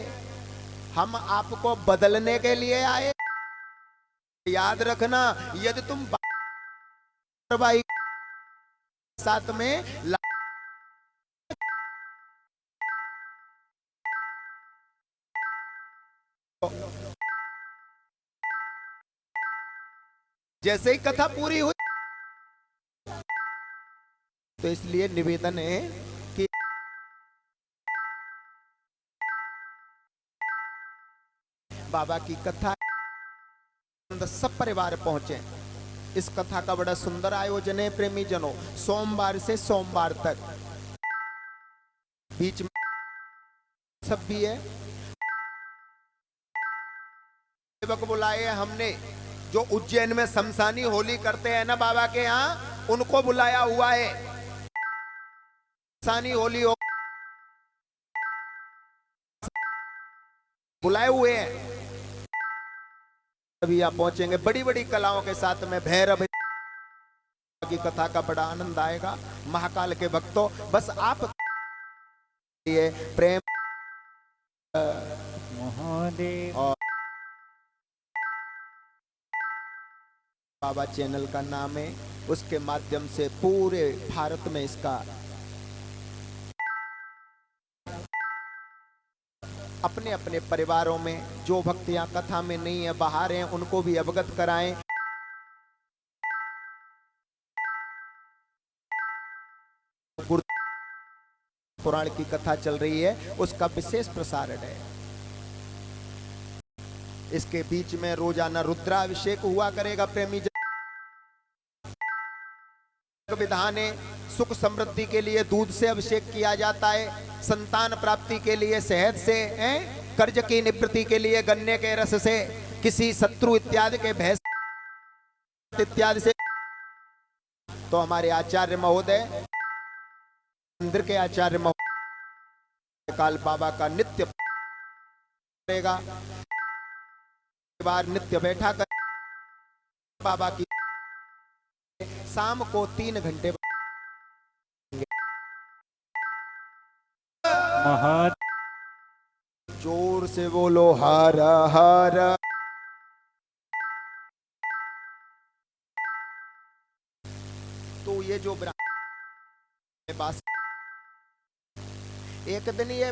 हम आपको बदलने के लिए आए। याद रखना, यदि तुम भाई साथ में जैसे ही कथा पूरी हुई तो इसलिए निवेदन है कि बाबा की कथा सब परिवार पहुंचे। इस कथा का बड़ा सुंदर आयोजन है प्रेमी जनों, सोमवार से सोमवार तक, बीच में सब भी है। सेवक बुलाए हमने, जो उज्जैन में शमशानी होली करते हैं ना बाबा के यहाँ, उनको बुलाया हुआ है। शमशानी होली हो बुलाए हुए हैं, अभी आप पहुंचेंगे। बड़ी बड़ी कलाओं के साथ में भैरव की कथा का बड़ा आनंद आएगा। महाकाल के भक्तों, बस आप ये प्रेम महादेव और बाबा चैनल का नाम है, उसके माध्यम से पूरे भारत में इसका अपने अपने परिवारों में जो भक्त यहाँ कथा में नहीं है, बाहर हैं, उनको भी अवगत कराएं। गुरु पुराण की कथा चल रही है, उसका विशेष प्रसारण है। इसके बीच में रोजाना रुद्राभिषेक हुआ करेगा प्रेमी जन। विधान है, सुख समृद्धि के लिए दूध से अभिषेक किया जाता है, संतान प्राप्ति के लिए शहद से, कर्ज की निवृत्ति के लिए गन्ने के रस से, किसी शत्रु इत्यादि के भैंस इत्यादि से। तो हमारे आचार्य महोदय, मंदिर के आचार्य महोदय काल बाबा का नित्य करेगा, बार नित्य बैठा कर बाबा की शाम को 3 घंटे महा जोर से बोलो हर हर। तो ये जो बास एक दिन ये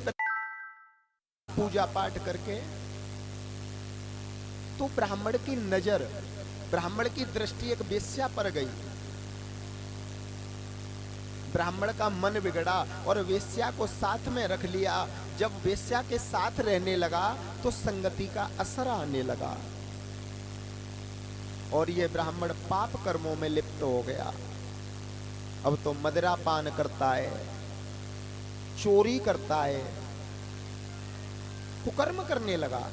पूजा पाठ करके, तो ब्राह्मण की नजर, ब्राह्मण की दृष्टि एक वेश्या पर गई। ब्राह्मण का मन बिगड़ा और वेश्या को साथ में रख लिया। जब वेश्या के साथ रहने लगा तो संगति का असर आने लगा और ये ब्राह्मण पाप कर्मों में लिप्त हो गया। अब तो मदिरा पान करता है, चोरी करता है, कुकर्म करने लगा।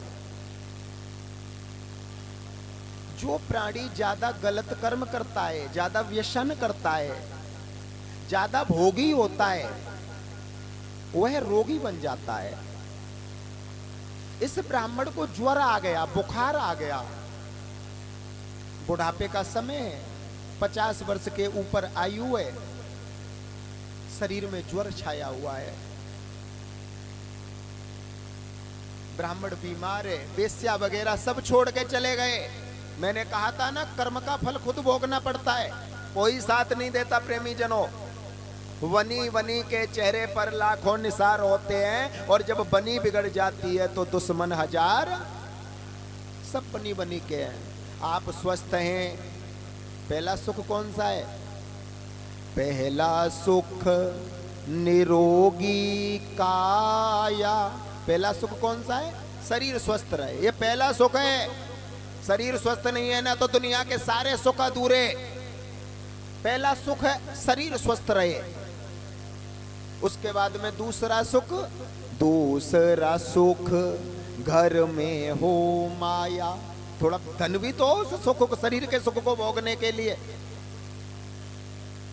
जो प्राणी ज्यादा गलत कर्म करता है, ज्यादा व्यसन करता है, ज्यादा भोगी होता है, वह रोगी बन जाता है। इस ब्राह्मण को ज्वर आ गया, बुखार आ गया, बुढ़ापे का समय है, 50 वर्ष के ऊपर आयु है, शरीर में ज्वर छाया हुआ है, ब्राह्मण बीमार है, वेश्या वगैरह सब छोड़ के चले गए। मैंने कहा था ना, कर्म का फल खुद भोगना पड़ता है, कोई साथ नहीं देता। प्रेमी जनों, वनी वनी के चेहरे पर लाखों निसार होते हैं, और जब बनी बिगड़ जाती है तो दुश्मन हजार। सब बनी बनी के हैं। आप स्वस्थ हैं, पहला सुख कौन सा है? पहला सुख निरोगी काया। पहला सुख कौन सा है? शरीर स्वस्थ रहे, ये पहला सुख है। शरीर स्वस्थ नहीं है ना तो दुनिया के सारे सुख अधूरे। पहला सुख है शरीर स्वस्थ रहे। उसके बाद में दूसरा सुख, दूसरा सुख घर में हो माया। थोड़ा धन भी तो उस सुख को, शरीर के सुख को भोगने के लिए।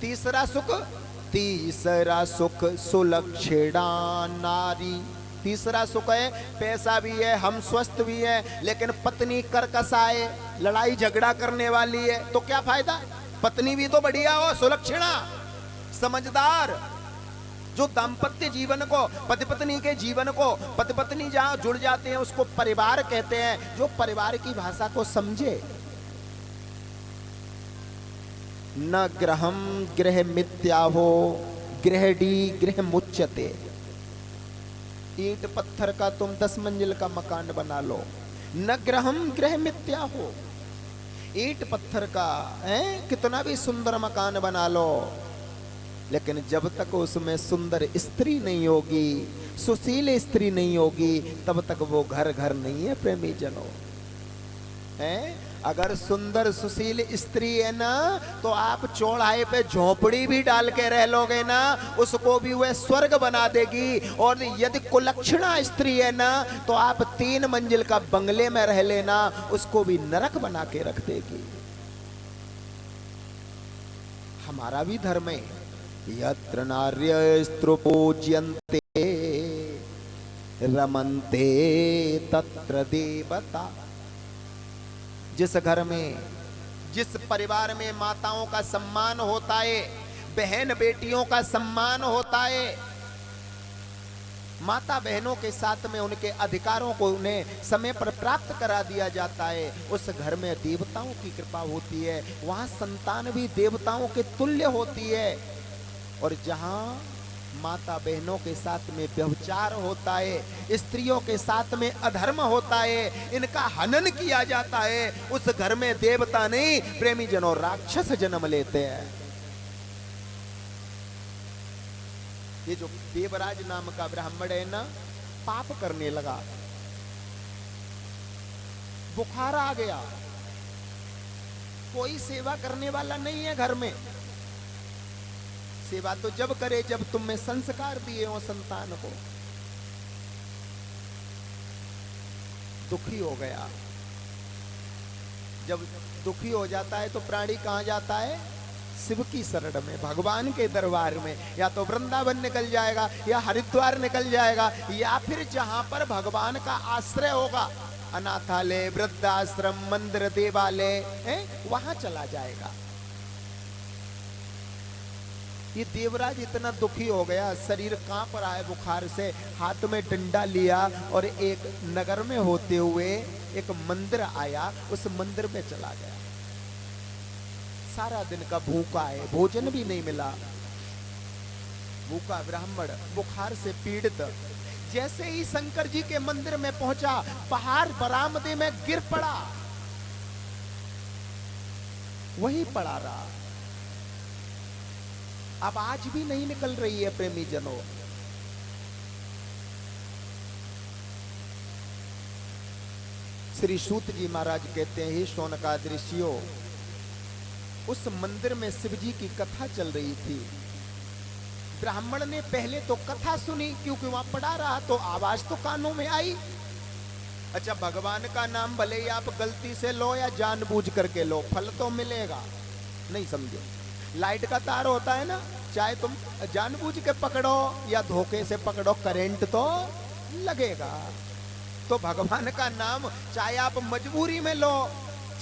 तीसरा सुख, तीसरा सुख सुलक्षणा नारी। तीसरा सुख है, पैसा भी है, हम स्वस्थ भी है, लेकिन पत्नी कर्कशाए, लड़ाई झगड़ा करने वाली है, तो क्या फायदा? पत्नी भी तो बढ़िया हो, सुलक्षणा, समझदार, जो दाम्पत्य जीवन को, पति पत्नी के जीवन को, पति पत्नी जहां जुड़ जाते हैं उसको परिवार कहते हैं, जो परिवार की भाषा को समझे। न ग्रहम गृह मिथ्या हो, गृहडी गृह मुच्यते। ईंट पत्थर का तुम 10 मंजिल का मकान बना लो, न ग्रहम गृह मिथ्या हो। ईंट पत्थर का है कितना भी सुंदर मकान बना लो, लेकिन जब तक उसमें सुंदर स्त्री नहीं होगी, सुशील स्त्री नहीं होगी, तब तक वो घर घर नहीं है। प्रेमी जनों, है अगर सुंदर सुशील स्त्री है ना, तो आप चौराहे पे झोपड़ी भी डाल के रह लोगे ना, उसको भी वह स्वर्ग बना देगी। और यदि कुलक्षणा स्त्री है ना, तो आप 3 मंजिल का बंगले में रह लेना, उसको भी नरक बना के रख देगी। हमारा भी धर्म है, यत्र नार्यस्त्रो पूज्यन्ते रमन्ते तत्र देवता। जिस घर में, जिस परिवार में माताओं का सम्मान होता है, बहन बेटियों का सम्मान होता है, माता बहनों के साथ में उनके अधिकारों को उन्हें समय पर प्राप्त करा दिया जाता है, उस घर में देवताओं की कृपा होती है, वहां संतान भी देवताओं के तुल्य होती है। और जहां माता बहनों के साथ में व्यभिचार होता है, स्त्रियों के साथ में अधर्म होता है, इनका हनन किया जाता है, उस घर में देवता नहीं, प्रेमी जनों, राक्षस जन्म लेते हैं। ये जो देवराज नाम का ब्राह्मण है ना, पाप करने लगा, बुखार आ गया, कोई सेवा करने वाला नहीं है घर में। सेवा तो जब करे जब तुमने संस्कार दिए हो संतान को। दुखी हो गया, जब दुखी हो जाता है तो प्राणी कहां जाता है? शिव की शरण में, भगवान के दरबार में। या तो वृंदावन निकल जाएगा, या हरिद्वार निकल जाएगा, या फिर जहां पर भगवान का आश्रय होगा, अनाथालय, वृद्धाश्रम, मंदिर, देवालय, वहां चला जाएगा। ये देवराज इतना दुखी हो गया, शरीर कांप रहा है बुखार से, हाथ में डंडा लिया और एक नगर में होते हुए एक मंदिर आया, उस मंदिर में चला गया। सारा दिन का भूखा है, भोजन भी नहीं मिला, भूखा ब्राह्मण, बुखार से पीड़ित। जैसे ही शंकर जी के मंदिर में पहुंचा, बाहर बरामदे में गिर पड़ा, वही पड़ा रहा। अब आज भी नहीं निकल रही है प्रेमी जनों। श्री सूत जी महाराज कहते हैं, हे शौनकाद ऋषियों, उस मंदिर में शिव जी की कथा चल रही थी। ब्राह्मण ने पहले तो कथा सुनी, क्योंकि वहां पड़ा रहा तो आवाज तो कानों में आई। अच्छा, भगवान का नाम भले ही आप गलती से लो या जानबूझ करके लो, फल तो मिलेगा। नहीं समझे, लाइट का तार होता है ना, चाहे तुम जानबूझ के पकड़ो या धोखे से पकड़ो, करंट तो लगेगा। तो भगवान का नाम चाहे आप मजबूरी में लो,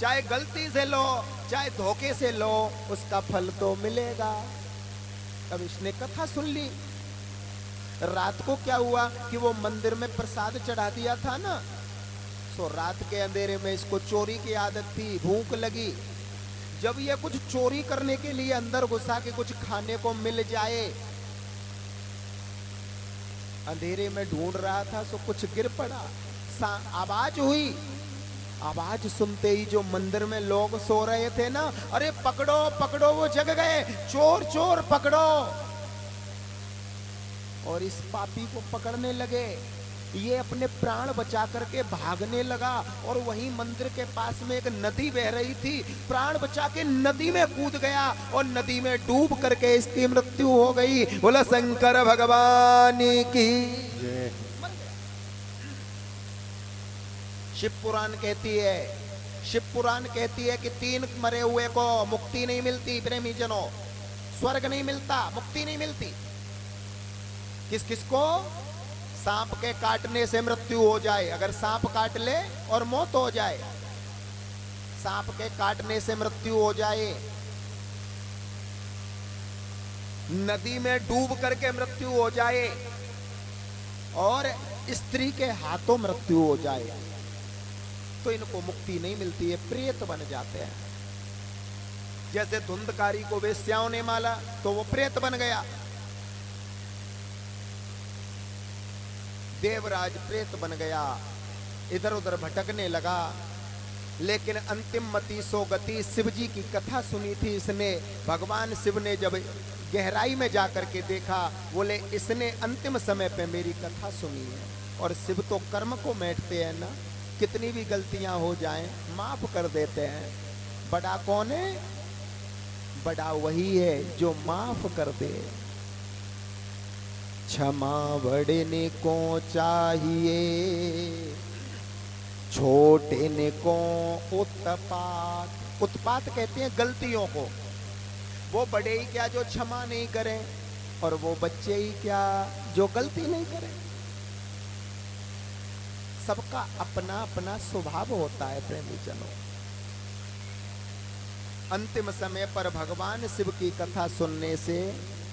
चाहे गलती से लो, चाहे धोखे से लो, उसका फल तो मिलेगा। अब इसने कथा सुन ली। रात को क्या हुआ कि वो मंदिर में प्रसाद चढ़ा दिया था ना, तो रात के अंधेरे में इसको चोरी की आदत थी, भूख लगी। जब ये कुछ चोरी करने के लिए अंदर घुसा के कुछ खाने को मिल जाए, अंधेरे में ढूंढ रहा था तो कुछ गिर पड़ा, आवाज हुई। आवाज सुनते ही जो मंदिर में लोग सो रहे थे ना, अरे पकड़ो पकड़ो, वो जग गए, चोर चोर पकड़ो। और इस पापी को पकड़ने लगे। ये अपने प्राण बचा करके भागने लगा और वहीं मंदिर के पास में एक नदी बह रही थी, प्राण बचा के नदी में कूद गया और नदी में डूब करके इसकी मृत्यु हो गई। बोला शंकर भगवान की। शिव पुराण कहती है, शिव पुराण कहती है कि 3 मरे हुए को मुक्ति नहीं मिलती। प्रेमी जनों, स्वर्ग नहीं मिलता, मुक्ति नहीं मिलती। किस किस को? सांप के काटने से मृत्यु हो जाए, अगर सांप काट ले और मौत हो जाए, सांप के काटने से मृत्यु हो जाए, नदी में डूब करके मृत्यु हो जाए, और स्त्री के हाथों मृत्यु हो जाए, तो इनको मुक्ति नहीं मिलती है, प्रेत बन जाते हैं। जैसे धुंधकारी को वेश्याओं ने माला तो वो प्रेत बन गया, देवराज प्रेत बन गया, इधर उधर भटकने लगा। लेकिन अंतिम मति सो गति, शिव जी की कथा सुनी थी इसने। भगवान शिव ने जब गहराई में जाकर के देखा, बोले इसने अंतिम समय पे मेरी कथा सुनी है। और शिव तो कर्म को मेटते हैं ना, कितनी भी गलतियां हो जाएं माफ कर देते हैं। बड़ा कौन है? बड़ा वही है जो माफ कर दे। क्षमा बड़े को चाहिए, छोटे ने को उत्पात। उत्पात कहते हैं गलतियों को। वो बड़े ही क्या जो क्षमा नहीं करें, और वो बच्चे ही क्या जो गलती नहीं करें। सबका अपना अपना स्वभाव होता है प्रेमी जनों। अंतिम समय पर भगवान शिव की कथा सुनने से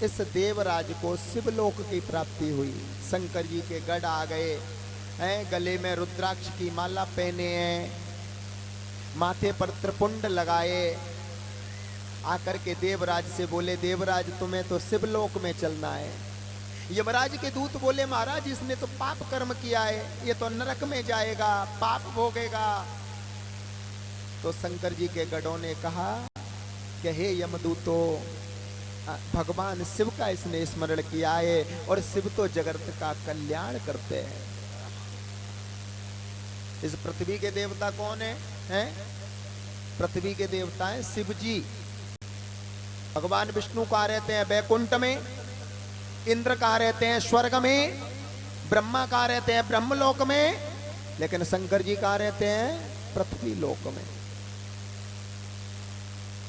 इस देवराज को शिवलोक की प्राप्ति हुई। शंकर जी के गढ़ आ गए हैं, गले में रुद्राक्ष की माला पहने हैं, माथे पर त्रिपुंड लगाए। आकर के देवराज से बोले, देवराज तुम्हें तो शिवलोक में चलना है। यमराज के दूत बोले, महाराज इसने तो पाप कर्म किया है, ये तो नरक में जाएगा, पाप भोगेगा। तो शंकर जी के गढ़ों ने कहा कि हे यमदूतो, भगवान शिव का इसने स्मरण किया है, और शिव तो जगत का कल्याण करते हैं। इस पृथ्वी के देवता कौन है? हैं? पृथ्वी के देवता हैं शिव जी। भगवान विष्णु कहाँ रहते हैं? बैकुंठ में। इंद्र कहाँ रहते हैं? स्वर्ग में। ब्रह्मा कहाँ रहते हैं? ब्रह्मलोक में। लेकिन शंकर जी कहाँ रहते हैं? पृथ्वी लोक में।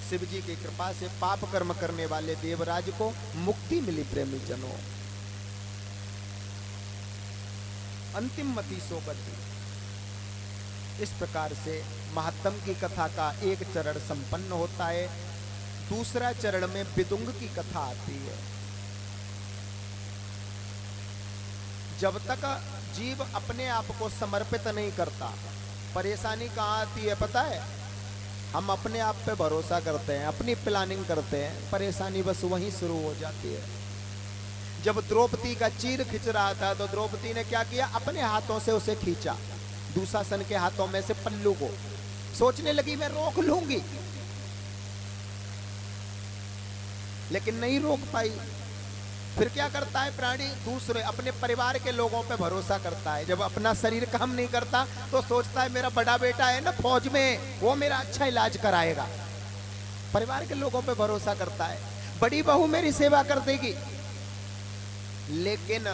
शिव जी की कृपा से पाप कर्म करने वाले देवराज को मुक्ति मिली प्रेमी जनों। अंतिम मति सो गति। इस प्रकार से महात्म की कथा का एक चरण संपन्न होता है। दूसरा चरण में विदुंग की कथा आती है। जब तक जीव अपने आप को समर्पित नहीं करता, परेशानी कहाँ आती है पता है? हम अपने आप पे भरोसा करते हैं, अपनी प्लानिंग करते हैं, परेशानी बस वहीं शुरू हो जाती है। जब द्रौपदी का चीर खिंच रहा था तो द्रौपदी ने क्या किया? अपने हाथों से उसे खींचा, दुशासन के हाथों में से पल्लू को। सोचने लगी मैं रोक लूंगी, लेकिन नहीं रोक पाई। फिर क्या करता है प्राणी? दूसरे अपने परिवार के लोगों पे भरोसा करता है। जब अपना शरीर काम नहीं करता तो सोचता है मेरा बड़ा बेटा है ना फौज में, वो मेरा अच्छा इलाज कराएगा। परिवार के लोगों पे भरोसा करता है, बड़ी बहू मेरी सेवा कर देगी। लेकिन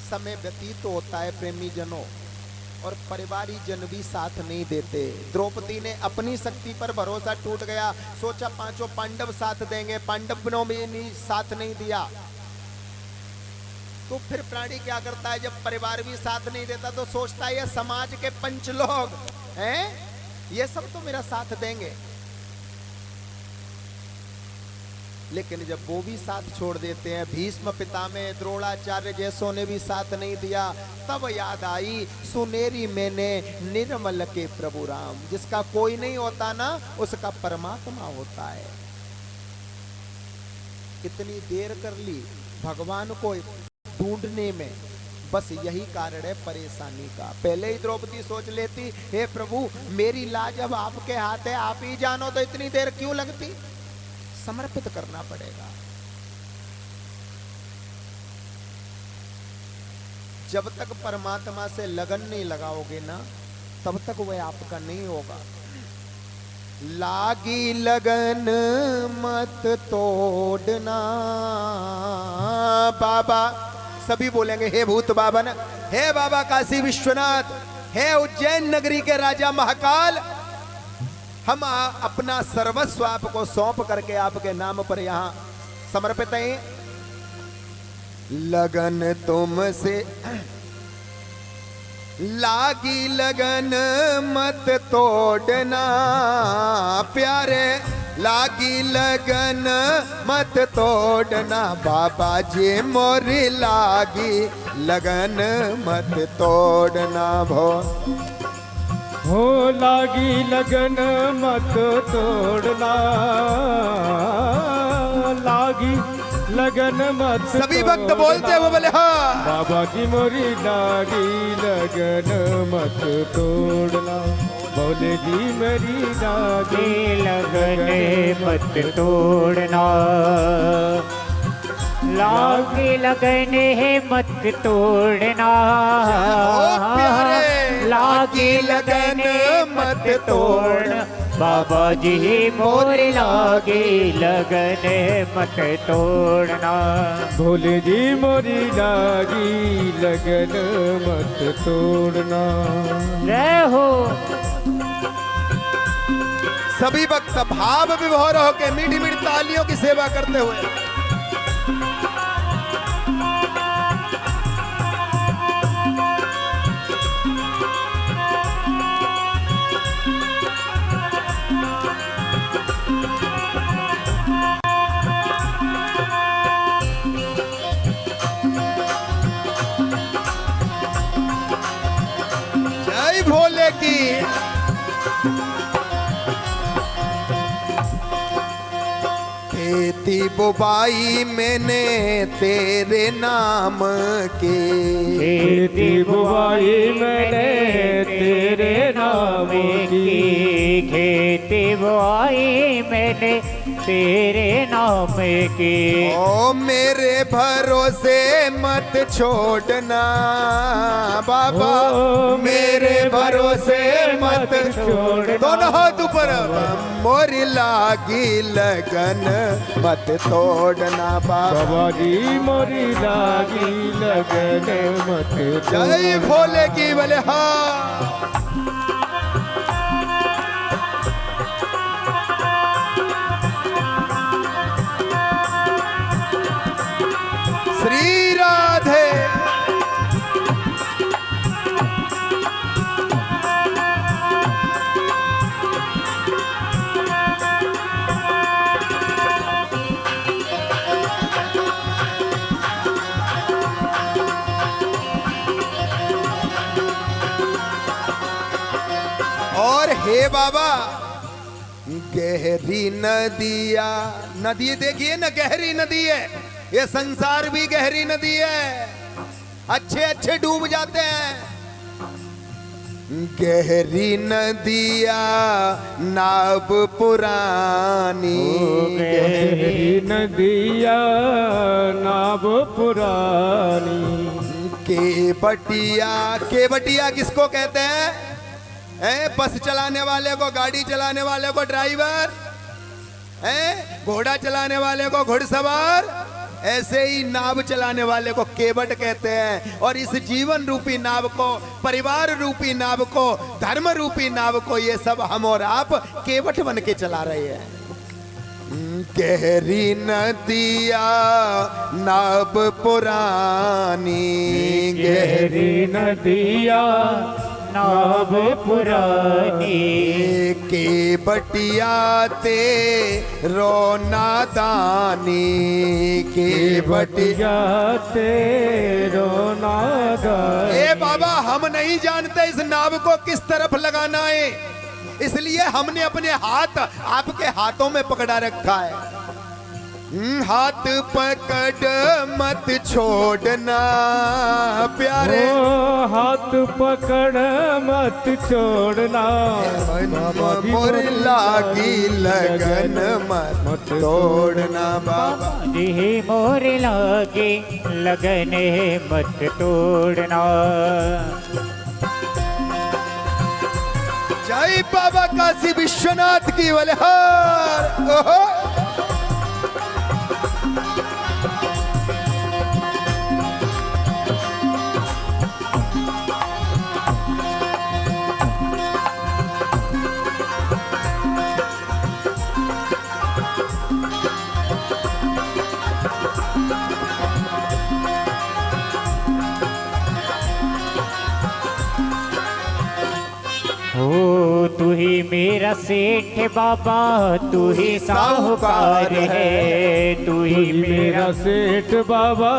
समय व्यतीत होता है प्रेमी जनों, और परिवारी जन भी साथ नहीं देते। द्रौपदी ने अपनी शक्ति पर भरोसा टूट गया, सोचा पांचों पांडव साथ देंगे, पांडवों में नहीं साथ नहीं दिया। तो फिर प्राणी क्या करता है, जब परिवार भी साथ नहीं देता तो सोचता है ये समाज के पंच लोग हैं, ये सब तो मेरा साथ देंगे। लेकिन जब वो भी साथ छोड़ देते हैं, भीष्म पितामह द्रोणाचार्य जैसों ने भी साथ नहीं दिया, तब याद आई सुनेरी मैंने निर्मल के प्रभु राम। जिसका कोई नहीं होता ना, उसका परमात्मा होता है। इतनी देर कर ली भगवान को ढूंढने में, बस यही कारण है परेशानी का। पहले ही द्रौपदी सोच लेती, हे प्रभु मेरी लाज अब आपके हाथ है, आप ही जानो, तो इतनी देर क्यों लगती। समर्पित करना पड़ेगा। जब तक परमात्मा से लगन नहीं लगाओगे ना, तब तक वह आपका नहीं होगा। लागी लगन मत तोड़ना बाबा। सभी बोलेंगे हे भूत बाबा न, हे बाबा काशी विश्वनाथ, हे उज्जैन नगरी के राजा महाकाल, हम अपना सर्वस्व आपको सौंप करके आपके नाम पर यहां समर्पित हैं। लगन तुमसे लागी लगन मत तोड़ना प्यारे, लागी लगन मत तोड़ना बाबा जी मोरी लागी लगन मत तोड़ना भो। हो लागी लगन मत तोड़ना, लागी लगन मत सभी भक्त बोलते हैं वो बोले हाँ। बाबा की मोरी लागी लगन मत तोड़ना, बोले जी मेरी लागी लगन मत तोड़ना, लागी लगन है मत तोड़ना, लागी लगन मत तोड़ना बाबा जी मोर लागी लगन मत तोड़ना। भोले जी मोरी लागी लगन मत तोड़ना। जय हो। सभी भक्त भाव विभोर होकर मीठी मीठी तालियों की सेवा करते हुए भोले की। खेती बुबाई मैंने तेरे नाम की, खेती बुबाई मैंने तेरे नाम की, खेती बुआई मैंने तेरे नाम की। ओ मेरे भरोसे मत छोड़ना बाबा, मेरे भरोसे मत छोड़। दोनों हाथ ऊपर। मोरी लागी लगन मत तोड़ना बाबा, बाबा जी मोरी लागी लगन मत तोड़ना। जय भोले की बोले हाँ। श्री राधे। और हे बाबा गहरी नदिया, नदी देखिए ना गहरी नदी है, ये संसार भी गहरी नदी है, अच्छे अच्छे डूब जाते हैं। गहरी नदिया नाव पुरानी, गहरी नदिया नाव पुरानी। केवटिया किसको कहते हैं? बस चलाने वाले को, गाड़ी चलाने वाले को ड्राइवर, घोड़ा चलाने वाले को घुड़सवार, ऐसे ही नाव चलाने वाले को केवट कहते हैं, और इस जीवन रूपी नाव को, परिवार रूपी नाव को, धर्म रूपी नाव को, ये सब हम और आप केवट बन के चला रहे हैं। गहरी नदिया नाव पुरानी, गहरी नदिया नाव पुरानी, केवटिया ते रोना दानी, केवटिया तेरो नागा। ए बाबा, हम नहीं जानते इस नाव को किस तरफ लगाना है, इसलिए हमने अपने हाथ आपके हाथों में पकड़ा रखा है। हाथ पकड़ मत छोड़ना प्यारे, हाथ पकड़ मत छोड़ना, मोर लागी लगन मत तोड़ना बाबा जी, मोर लागी लगन मत तोड़ना। जय बाबा काशी विश्वनाथ की बलिहार। ओहो हो तू ही मेरा सेठ बाबा, तू ही साहूकार है, तू ही मेरा सेठ बाबा,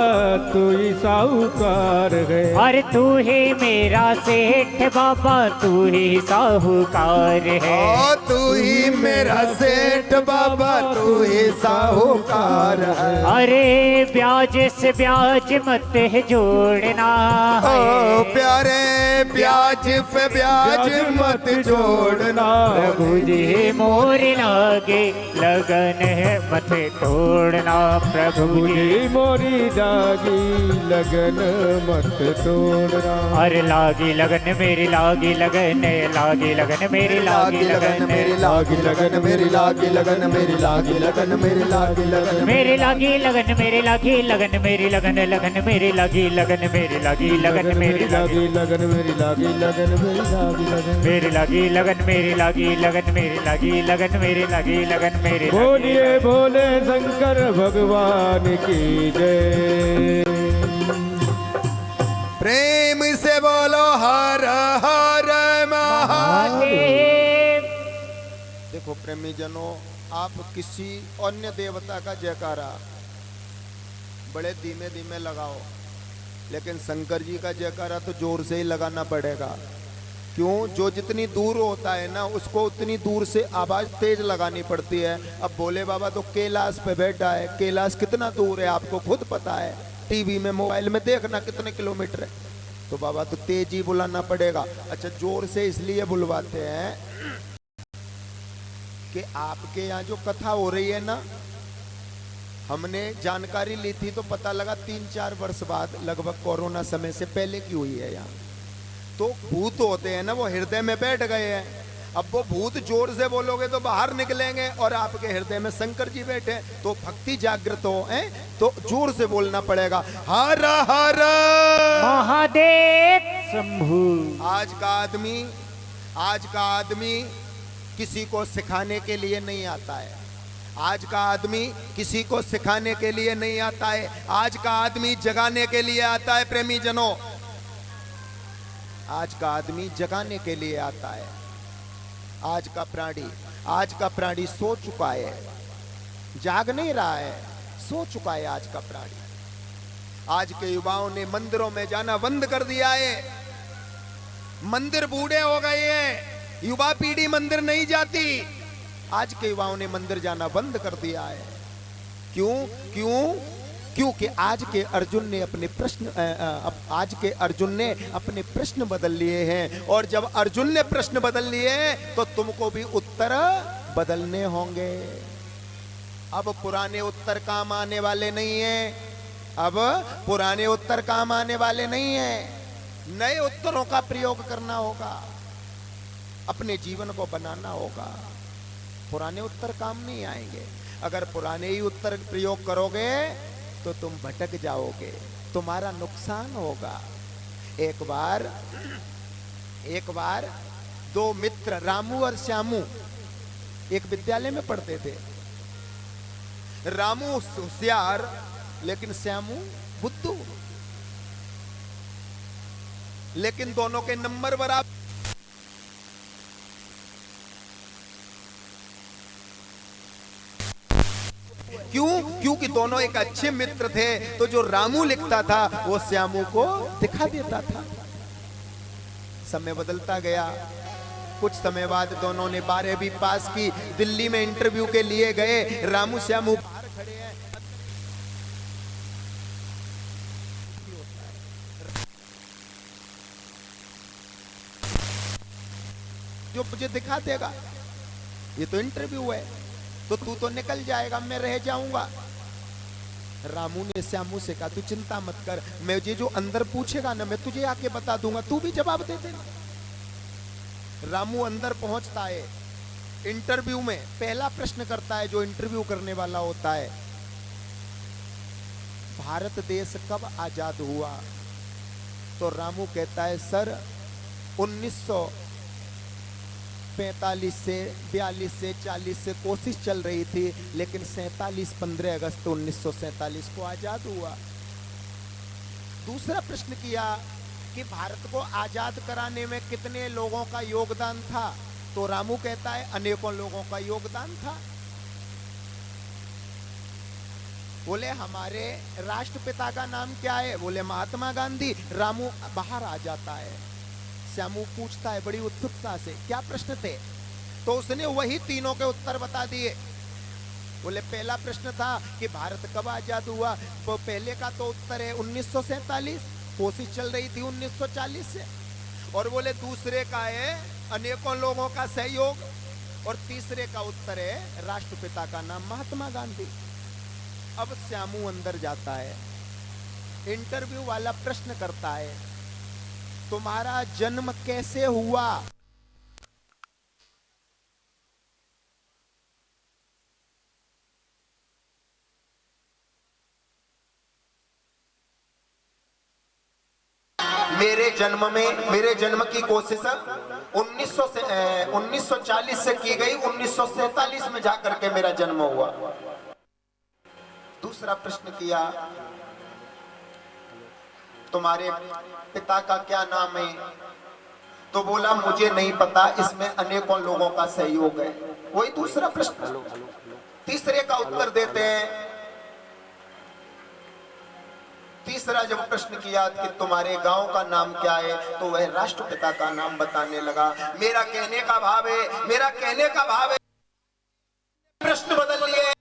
तू ही साहूकार है। अरे तू ही मेरा सेठ बाबा, तू ही साहूकार है। ओ तू ही मेरा सेठ बाबा, तू ही साहूकार है। अरे ब्याज से ब्याज मत जोड़ना, ओ प्यारे ब्याज पे ब्याज मत जोड़ना। प्रभु जी मोर लागे लगन है मत तोड़ना, प्रभु जी मोरी लागी लगन मत तोड़ना। अरे लागी लगन मेरी लागी लगन, लागी लगन मेरी लागी लगन, मेरी लागी लगन, मेरी लागी लगन, मेरी लागी लगन, मेरी लागी लगन, मेरी लागी लगन, मेरी लागी लगन, मेरी लगन लगन मेरी लागी लगन, मेरी लागी लगन, मेरी लागी लगन, मेरी लागी लगन, मेरी लागी लगन, मेरी लागी लगन, मेरी लागी लगन, मेरी लागी लगन, मेरी लागी लगन, मेरी बोलिए भोले शंकर भगवान की जय। प्रेम से बोलो हर हर महादेव। देखो प्रेमी जनों, आप किसी अन्य देवता का जयकारा बड़े धीमे धीमे लगाओ, लेकिन शंकर जी का जयकारा तो जोर से ही लगाना पड़ेगा। क्यों? जो जितनी दूर होता है ना, उसको उतनी दूर से आवाज तेज लगानी पड़ती है। अब भोले बाबा तो कैलाश पे बैठा है, कैलाश कितना दूर है आपको खुद पता है, टीवी में मोबाइल में देखना कितने किलोमीटर है, तो बाबा तो तेज ही बुलाना पड़ेगा। अच्छा, जोर से इसलिए बुलवाते हैं कि आपके यहाँ जो कथा हो रही है ना, हमने जानकारी ली थी तो पता लगा 3-4 वर्ष बाद, लगभग कोरोना समय से पहले की हुई है यहाँ। तो भूत होते हैं ना, वो हृदय में बैठ गए हैं। अब वो भूत जोर से बोलोगे तो बाहर निकलेंगे, और आपके हृदय में शंकर जी बैठे, तो भक्ति जागृत हो है, तो जोर से बोलना पड़ेगा, हर हर महादेव शंभू। आज का आदमी किसी को सिखाने के लिए नहीं आता है। आज का आदमी किसी को सिखाने के लिए नहीं आता है। आज का आदमी जगाने के लिए आता है। प्रेमी जनों, आज का आदमी जगाने के लिए आता है। आज का प्राणी सो चुका है, जाग नहीं रहा है, सो चुका है आज का प्राणी। आज के युवाओं ने मंदिरों में जाना बंद कर दिया है। मंदिर बूढ़े हो गए हैं, युवा पीढ़ी मंदिर नहीं जाती। आज के युवाओं ने मंदिर जाना बंद कर दिया है। क्योंकि आज के अर्जुन ने अपने प्रश्न बदल लिए हैं, और जब अर्जुन ने प्रश्न बदल लिए तो तुमको भी उत्तर बदलने होंगे। अब पुराने उत्तर काम आने वाले नहीं हैं। नए उत्तरों का प्रयोग करना होगा, अपने जीवन को बनाना होगा। पुराने उत्तर काम नहीं आएंगे। अगर पुराने ही उत्तर प्रयोग करोगे तो तुम भटक जाओगे, तुम्हारा नुकसान होगा। एक बार दो मित्र रामू और श्यामू एक विद्यालय में पढ़ते थे। रामू होशियार लेकिन श्यामू बुद्धू, लेकिन दोनों के नंबर बराबर। क्यों? क्योंकि दोनों एक अच्छे मित्र थे, तो जो रामू लिखता था वो श्यामू को दिखा देता था। समय बदलता गया। कुछ समय बाद दोनों ने 12वीं पास की। दिल्ली में इंटरव्यू के लिए गए। रामू श्यामू बाहर खड़े हैं। जो मुझे दिखा देगा, ये तो इंटरव्यू है, तो तू तो निकल जाएगा, मैं रह जाऊंगा। रामू ने श्यामू से कहा, तू चिंता मत कर, मैं ये जो अंदर पूछेगा ना मैं तुझे आके बता दूंगा, तू भी जवाब दे देना। रामू अंदर पहुंचता है। इंटरव्यू में पहला प्रश्न करता है जो इंटरव्यू करने वाला होता है, भारत देश कब आजाद हुआ? तो रामू कहता है, सर 1945 से 42 से 40 से कोशिश चल रही थी, लेकिन 15 अगस्त 1947 को आजाद हुआ। दूसरा प्रश्न किया कि भारत को आजाद कराने में कितने लोगों का योगदान था? तो रामू कहता है, अनेकों लोगों का योगदान था। बोले, हमारे राष्ट्रपिता का नाम क्या है? बोले, महात्मा गांधी। रामू बाहर आ जाता है। श्यामू पूछता है बड़ी उत्सुकता से, क्या प्रश्न थे? तो उसने वही तीनों के उत्तर बता दिए। बोले, पहला प्रश्न था कि भारत कब आजाद हुआ, तो पहले का तो उत्तर है 1947, कोशिश चल रही थी 1940 से। और बोले दूसरे का है अनेकों लोगों का सहयोग, और तीसरे का उत्तर है राष्ट्रपिता का नाम महात्मा गांधी। अब श्यामू अंदर जाता है। इंटरव्यू वाला प्रश्न करता है, तुम्हारा जन्म कैसे हुआ? मेरे जन्म की कोशिश 1940 से की गई, 1947 में जाकर के मेरा जन्म हुआ। दूसरा प्रश्न किया, तुम्हारे पिता का क्या नाम है? तो बोला, मुझे नहीं पता, इसमें अनेकों लोगों का सहयोग है। वही दूसरा प्रश्न। तीसरे का उत्तर देते हैं। तीसरा जब प्रश्न किया कि तुम्हारे गांव का नाम क्या है, तो वह राष्ट्रपिता का नाम बताने लगा। मेरा कहने का भाव है प्रश्न बदल लिए,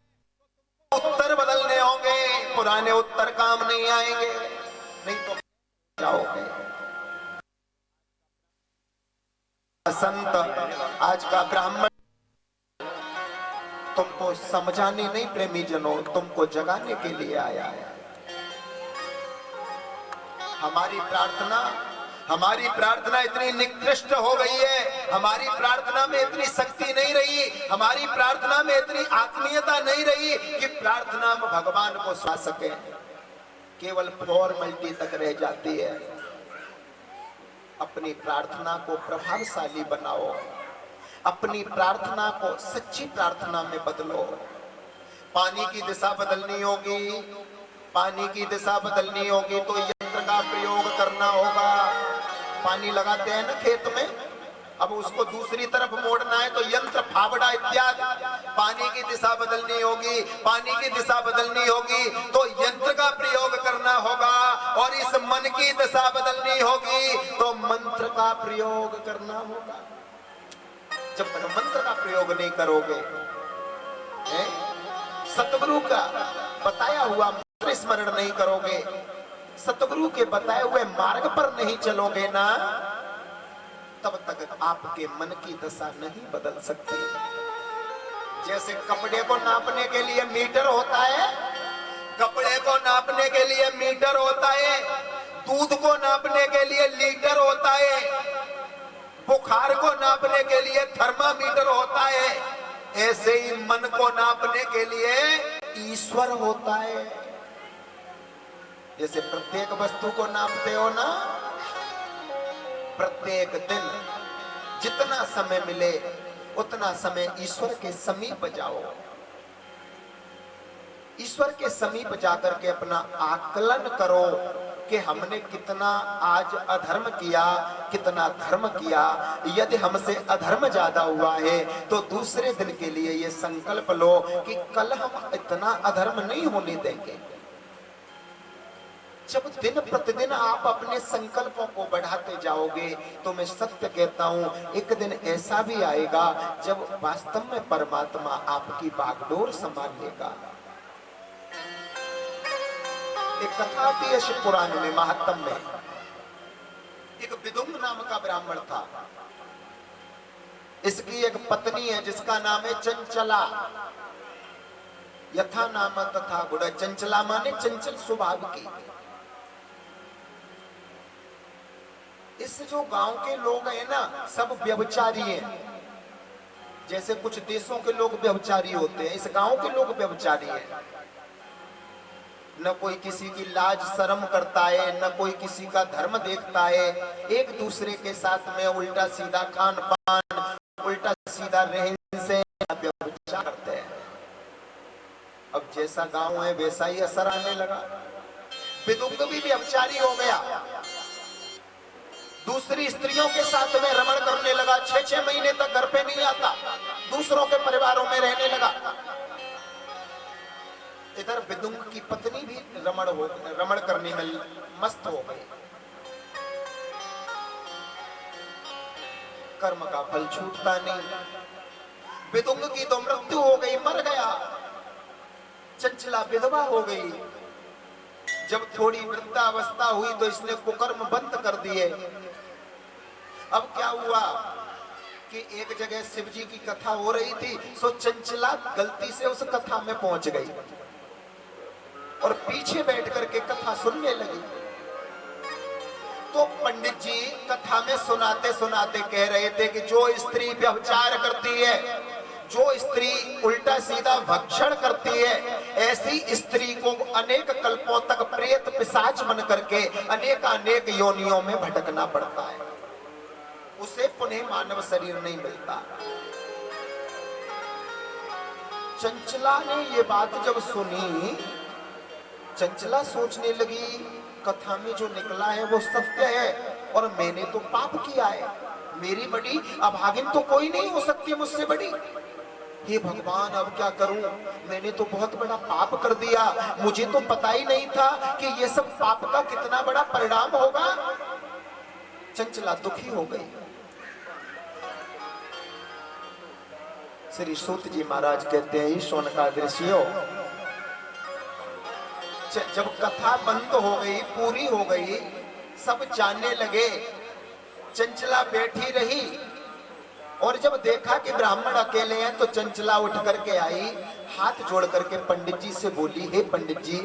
उत्तर बदलने होंगे, पुराने उत्तर काम नहीं आएंगे, नहीं तो जाओगे। संत आज का ब्राह्मण तुमको समझाने नहीं प्रेमी जनों, तुमको जगाने के लिए आया है। हमारी प्रार्थना इतनी निकृष्ट हो गई है, हमारी प्रार्थना में इतनी शक्ति नहीं रही, हमारी प्रार्थना में इतनी आत्मीयता नहीं रही कि प्रार्थना में भगवान को सुना सके। केवल फॉर्मेलिटी तक रह जाती है। अपनी प्रार्थना को प्रभावशाली बनाओ, अपनी प्रार्थना को सच्ची प्रार्थना में बदलो। पानी की दिशा बदलनी होगी तो यंत्र का प्रयोग करना होगा। पानी लगाते हैं ना खेत में, अब उसको दूसरी तरफ मोड़ना है तो यंत्र, फावड़ा इत्यादि। पानी की दिशा बदलनी होगी तो यंत्र का प्रयोग करना होगा, और इस मन की दिशा बदलनी होगी तो मंत्र का प्रयोग करना होगा। जब तक मंत्र का प्रयोग नहीं करोगे, सतगुरु का बताया हुआ मंत्र स्मरण नहीं करोगे, सतगुरु के बताए हुए मार्ग पर नहीं चलोगे ना, तब तक आपके मन की दशा नहीं बदल सकती। जैसे कपड़े को नापने के लिए मीटर होता है, दूध को नापने के लिए लीटर होता है, बुखार को नापने के लिए थर्मामीटर होता है, ऐसे ही मन को नापने के लिए ईश्वर होता है। जैसे प्रत्येक वस्तु को नापते हो ना, प्रत्येक दिन जितना समय मिले उतना समय ईश्वर के समीप जाओ। ईश्वर के समीप जाकर के अपना आकलन करो कि हमने कितना आज अधर्म किया, कितना धर्म किया। यदि हमसे अधर्म ज्यादा हुआ है तो दूसरे दिन के लिए ये संकल्प लो कि कल हम इतना अधर्म नहीं होने देंगे। जब दिन प्रतिदिन आप अपने संकल्पों को बढ़ाते जाओगे तो मैं सत्य कहता हूं, एक दिन ऐसा भी आएगा जब वास्तव में परमात्मा आपकी बागडोर संभाल लेगा। एक कथा आती है शिव पुराण में, महात्म में। एक विदुंग नाम का ब्राह्मण था। इसकी एक पत्नी है जिसका नाम है चंचला। यथा नाम तथा गुण, चंचला माने चंचल स्वभाव की। इस जो गांव के लोग हैं ना, सब व्यभिचारी हैं। जैसे कुछ देशों के लोग व्यभिचारी होते हैं, इस गांव के लोग व्यभिचारी हैं। न कोई किसी की लाज शर्म करता है, न कोई किसी का धर्म देखता है। एक दूसरे के साथ में उल्टा सीधा खान पान, उल्टा सीधा रहन से व्यभिचार करते हैं। अब जैसा गांव है वैसा ही असर आने लगा। विदुंग भी व्यभिचारी हो गया, दूसरी स्त्रियों के साथ में रमण करने लगा। 6-6 महीने तक घर पे नहीं आता, दूसरों के परिवारों में रहने लगा। इधर विदुंग की पत्नी भी रमण करने में मस्त हो गई। कर्म का फल छूटता नहीं। विदुंग की तो मृत्यु हो गई, मर गया। चंचला विधवा हो गई। जब थोड़ी वृद्धावस्था हुई तो इसने कुकर्म बंद कर दिए। अब क्या हुआ कि एक जगह शिव जी की कथा हो रही थी, सो चंचला गलती से उस कथा में पहुंच गई और पीछे बैठ करके कथा सुनने लगी। तो पंडित जी कथा में सुनाते सुनाते कह रहे थे कि जो स्त्री व्यभिचार करती है, जो स्त्री उल्टा सीधा भक्षण करती है, ऐसी स्त्री को अनेक कल्पों तक प्रेत पिशाच बन करके अनेक योनियों में भटकना पड़ता है। उसे पुनः मानव शरीर नहीं मिलता। चंचला ने ये बात जब सुनी, चंचला सोचने लगी कथा में जो निकला है वो सत्य है और मैंने तो पाप किया है। मेरी बड़ी अभागिन तो कोई नहीं हो सकती मुझसे बड़ी। हे भगवान, अब क्या करूं? मैंने तो बहुत बड़ा पाप कर दिया। मुझे तो पता ही नहीं था कि ये सब पाप का कितना बड़ा परिणाम होगा। चंचला दुखी हो गई। श्री सूत जी महाराज कहते हैं, सोन का दृश्य हो। जब कथा बंद हो गई, पूरी हो गई, सब जानने लगे, चंचला बैठी रही और जब देखा कि ब्राह्मण अकेले हैं तो चंचला उठ करके आई, हाथ जोड़ करके पंडित जी से बोली, हे पंडित जी,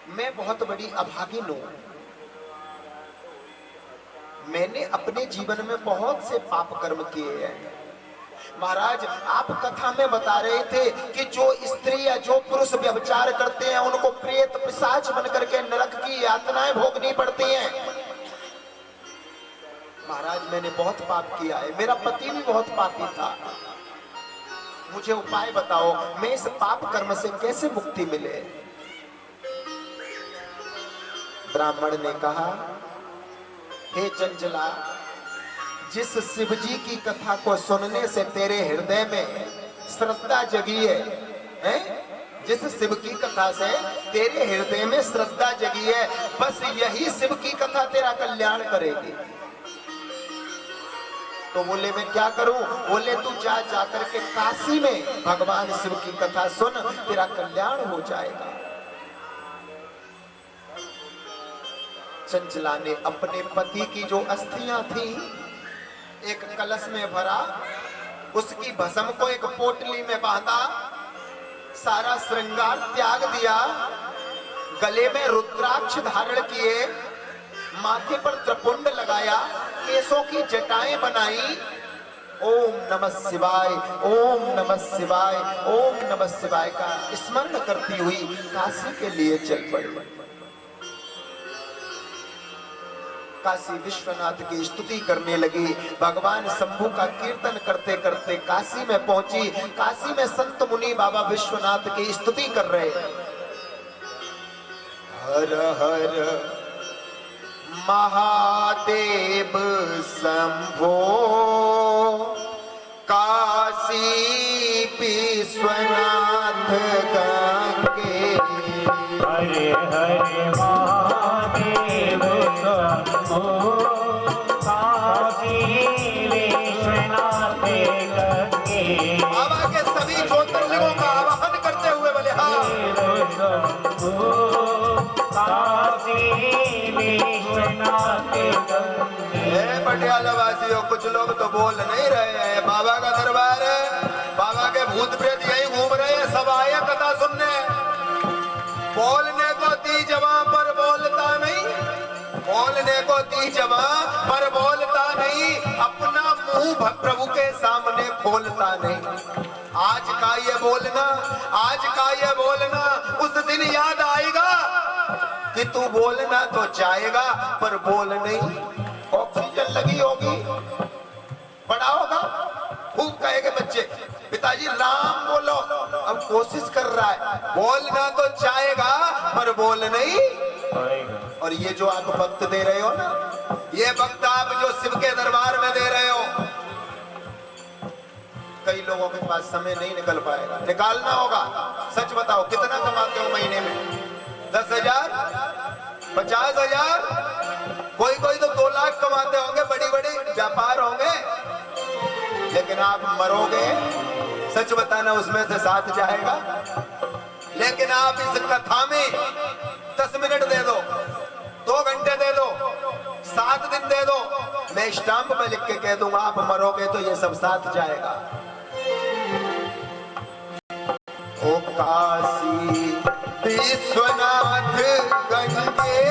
मैं बहुत बड़ी अभागिन हूं। मैंने अपने जीवन में बहुत से पाप कर्म किए हैं। महाराज, आप कथा में बता रहे थे कि जो स्त्री या जो पुरुष व्यभिचार करते हैं उनको प्रेत पिशाच बन करके नरक की यातनाएं भोगनी पड़ती हैं। महाराज, मैंने बहुत पाप किया है, मेरा पति भी बहुत पापी था। मुझे उपाय बताओ, मैं इस पाप कर्म से कैसे मुक्ति मिले? ब्राह्मण ने कहा, हे चंचला, जिस शिव जी की कथा को सुनने से तेरे हृदय में श्रद्धा जगी है, जिस शिव की कथा से तेरे हृदय में श्रद्धा जगी है, बस यही शिव की कथा तेरा कल्याण करेगी। तो बोले, मैं क्या करूं? बोले, तू जा करके काशी में भगवान शिव की कथा सुन, तेरा कल्याण हो जाएगा। चंचला ने अपने पति की जो अस्थियां थी एक कलश में भरा, उसकी भस्म को एक पोटली में बांधा, सारा श्रृंगार त्याग दिया, गले में रुद्राक्ष धारण किए, माथे पर त्रिपुंड लगाया, केसों की जटाएं बनाई, ओम नमः शिवाय, ओम नमः शिवाय, ओम नमः शिवाय का स्मरण करती हुई काशी के लिए चल पड़ी। काशी विश्वनाथ की स्तुति करने लगी। भगवान शंभु का कीर्तन करते करते काशी में पहुंची। काशी में संत मुनि बाबा विश्वनाथ की स्तुति कर रहे हैं। हर हर महादेव शंभो काशी विश्वनाथ गंगे। हरे हरे महादेव शंभो काशी विश्वनाथ गंगे। बाबा के सभी ज्योतिर्लिंगों का आवाहन करते हुए बोले हाँ। पटियाला वासियों, कुछ लोग तो बोल नहीं रहे हैं। बाबा का दरबार है, बाबा के भूत प्रेत यही घूम रहे हैं, सब आए कथा सुनने। बोलने को ती जवां पर बोलता नहीं, बोलने को ती जवां पर बोलता नहीं, अपना मुंह प्रभु के सामने खोलता नहीं। आज का ये बोलना, आज का ये बोलना उस दिन याद आएगा कि तू बोलना तो चाहेगा पर बोल नहीं। ऑक्सीजन लगी होगी, बड़ा होगा, खूब कहेंगे बच्चे पिताजी राम बोलो। अब कोशिश कर रहा है, बोलना तो चाहेगा पर बोल नहीं। और ये जो आप वक्त दे रहे हो ना, ये वक्त आप जो शिव के दरबार में दे रहे हो, कई लोगों के पास समय नहीं निकल पाएगा, निकालना होगा। सच बताओ कितना कमाते हो महीने में? 10,000, 50,000, कोई कोई तो 2 लाख कमाते होंगे, बड़ी बड़ी व्यापार होंगे। लेकिन आप मरोगे, सच बताना उसमें से साथ जाएगा। लेकिन आप इस कथा में 10 मिनट दे दो, 2 घंटे दे दो, 7 दिन दे दो, मैं स्टाम्प में लिख के कह दूंगा आप मरोगे तो ये सब साथ जाएगा। ओ काशी विश्वनाथ गंगे,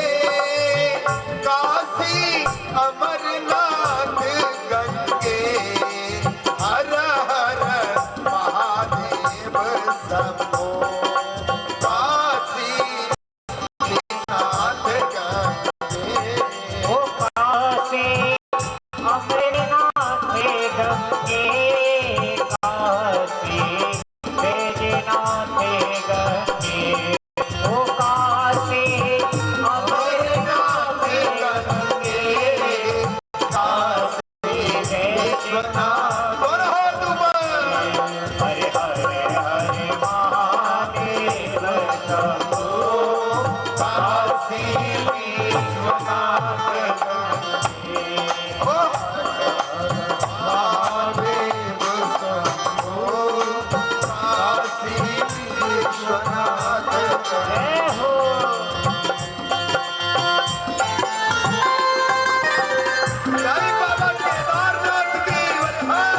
काशी अमरनाथ गंगे, हर हर महादेव शंभो काशी विश्वनाथ गंगे। ओ काशी अमरनाथ गंगे, काशी बैजनाथ गंगे। ओ काशी अमरनाथ गंगे, काशी बैजनाथ। और हो तुम हरे हरे हरे महादेव शंभो काशी विश्वनाथ गंगे। महादेव शंभो काशी विश्वनाथ गंगे। जय हो। जय बाबा केदारनाथ की बधाई।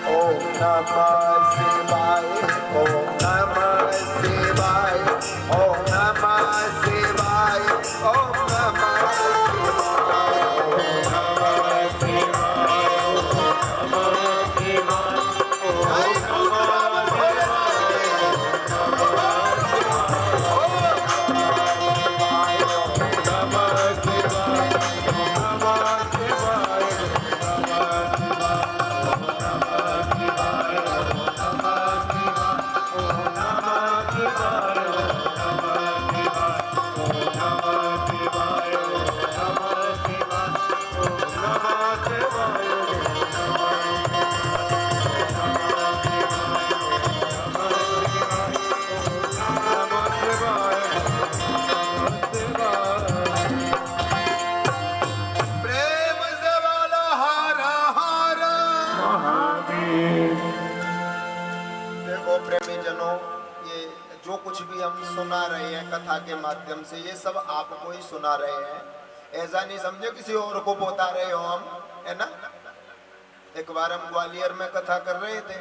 ओम नमः शिवाय, ओम नमः शिवाय, ओम नमः शिवाय, ओम नमः शिवाय, ओम नमः शिवाय, ओम नमः शिवाय, ओम नमः प्रेम से बोलो हर हर। देखो प्रेमी जनों, ये जो कुछ भी हम सुना रहे हैं कथा के माध्यम से, ये सब आपको ही सुना रहे हैं। ऐसा नहीं समझो किसी और को बता रहे हो हम, है ना। एक बार हम ग्वालियर में कथा कर रहे थे,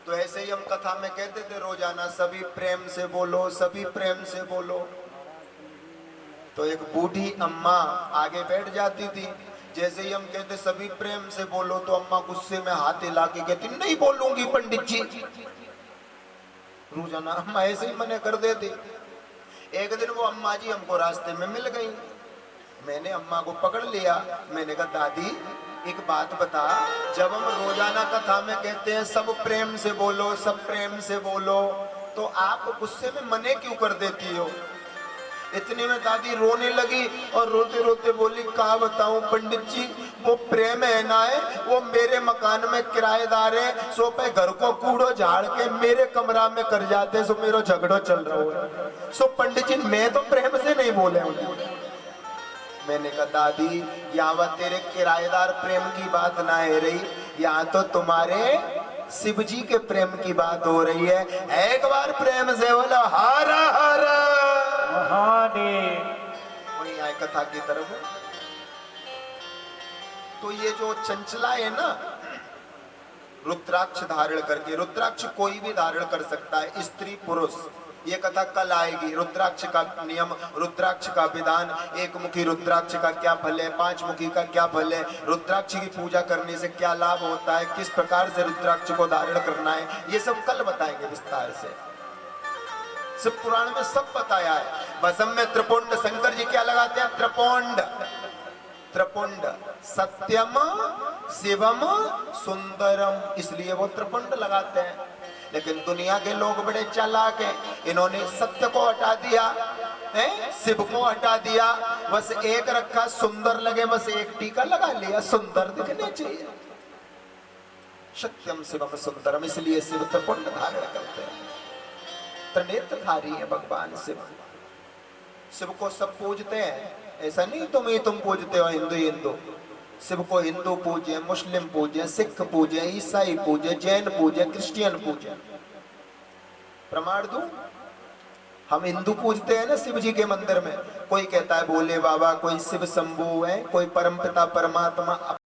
तो ऐसे ही हम कथा में कहते थे रोजाना सभी प्रेम से बोलो, सभी प्रेम से बोलो। तो एक बूढ़ी अम्मा आगे बैठ जाती थी, जैसे ही हम कहते सभी प्रेम से बोलो तो अम्मा गुस्से में हाथ हिला के कहती नहीं बोलूंगी पंडित जी। रोजाना अम्मा ऐसे ही मना कर देती। एक दिन वो अम्मा जी हमको रास्ते में मिल गई, मैंने अम्मा को पकड़ लिया, मैंने कहा दादी एक बात बता, जब हम रोजाना कथा में कहते हैं सब प्रेम से बोलो, सब प्रेम से बोलो, तो आप गुस्से में मने क्यों कर देती हो? इतने में दादी रोने लगी और रोते रोते बोली कहा बताऊं पंडित जी, वो प्रेम है ना है, वो मेरे मकान में किराएदार है, सो पे घर को कूड़ो झाड़ के मेरे कमरा में कर जाते, सो मेरो झगड़ो चल रहा है, सो पंडित जी मैं तो प्रेम से नहीं बोले हूं। मैंने कहा दादी यहाँ तेरे किराएदार प्रेम की बात ना है रही, यहाँ तो तुम्हारे शिव जी के प्रेम की बात हो रही है। एक बार प्रेम से बोला हर हर महादेव। वही आए कथा की तरफ। तो ये जो चंचला है ना, रुद्राक्ष धारण करके, रुद्राक्ष कोई भी धारण कर सकता है, स्त्री पुरुष, ये कथा कल आएगी। रुद्राक्ष का नियम, रुद्राक्ष का विधान, एक मुखी रुद्राक्ष का क्या फल है, पांच मुखी का क्या फल है, रुद्राक्ष की पूजा करने से क्या लाभ होता है, किस प्रकार से रुद्राक्ष को धारण करना है, ये सब कल बताएंगे विस्तार से। शिव पुराण में सब बताया है। भस्म में त्रिपुंड, शंकर जी क्या लगाते हैं? त्रिपुंड। त्रिपुंड सत्यम शिवम सुंदरम, इसलिए वो त्रिपुंड लगाते हैं। लेकिन दुनिया के लोग बड़े चालाक हैं, इन्होंने सत्य को हटा दिया है, शिव को हटा दिया, बस एक रखा सुंदर लगे, बस एक टीका लगा लिया, सुंदर दिखने चाहिए। सत्यम शिवम सुंदरम, इसलिए शिव त्रिपुंड धारण करते हैं। त्रिनेत्रधारी है भगवान शिव। शिव को सब पूजते हैं, ऐसा नहीं तुम पूजते हो हिंदू हिंदू। शिव को हिंदू पूजे, मुस्लिम पूजे, सिख पूजे, ईसाई पूजे, जैन पूजे, क्रिश्चियन पूजे। प्रमाण दूं? हम हिंदू पूजते हैं ना शिव जी के मंदिर में, कोई कहता है भोले बाबा, कोई शिव शंभू है, कोई परमपिता परमात्मा।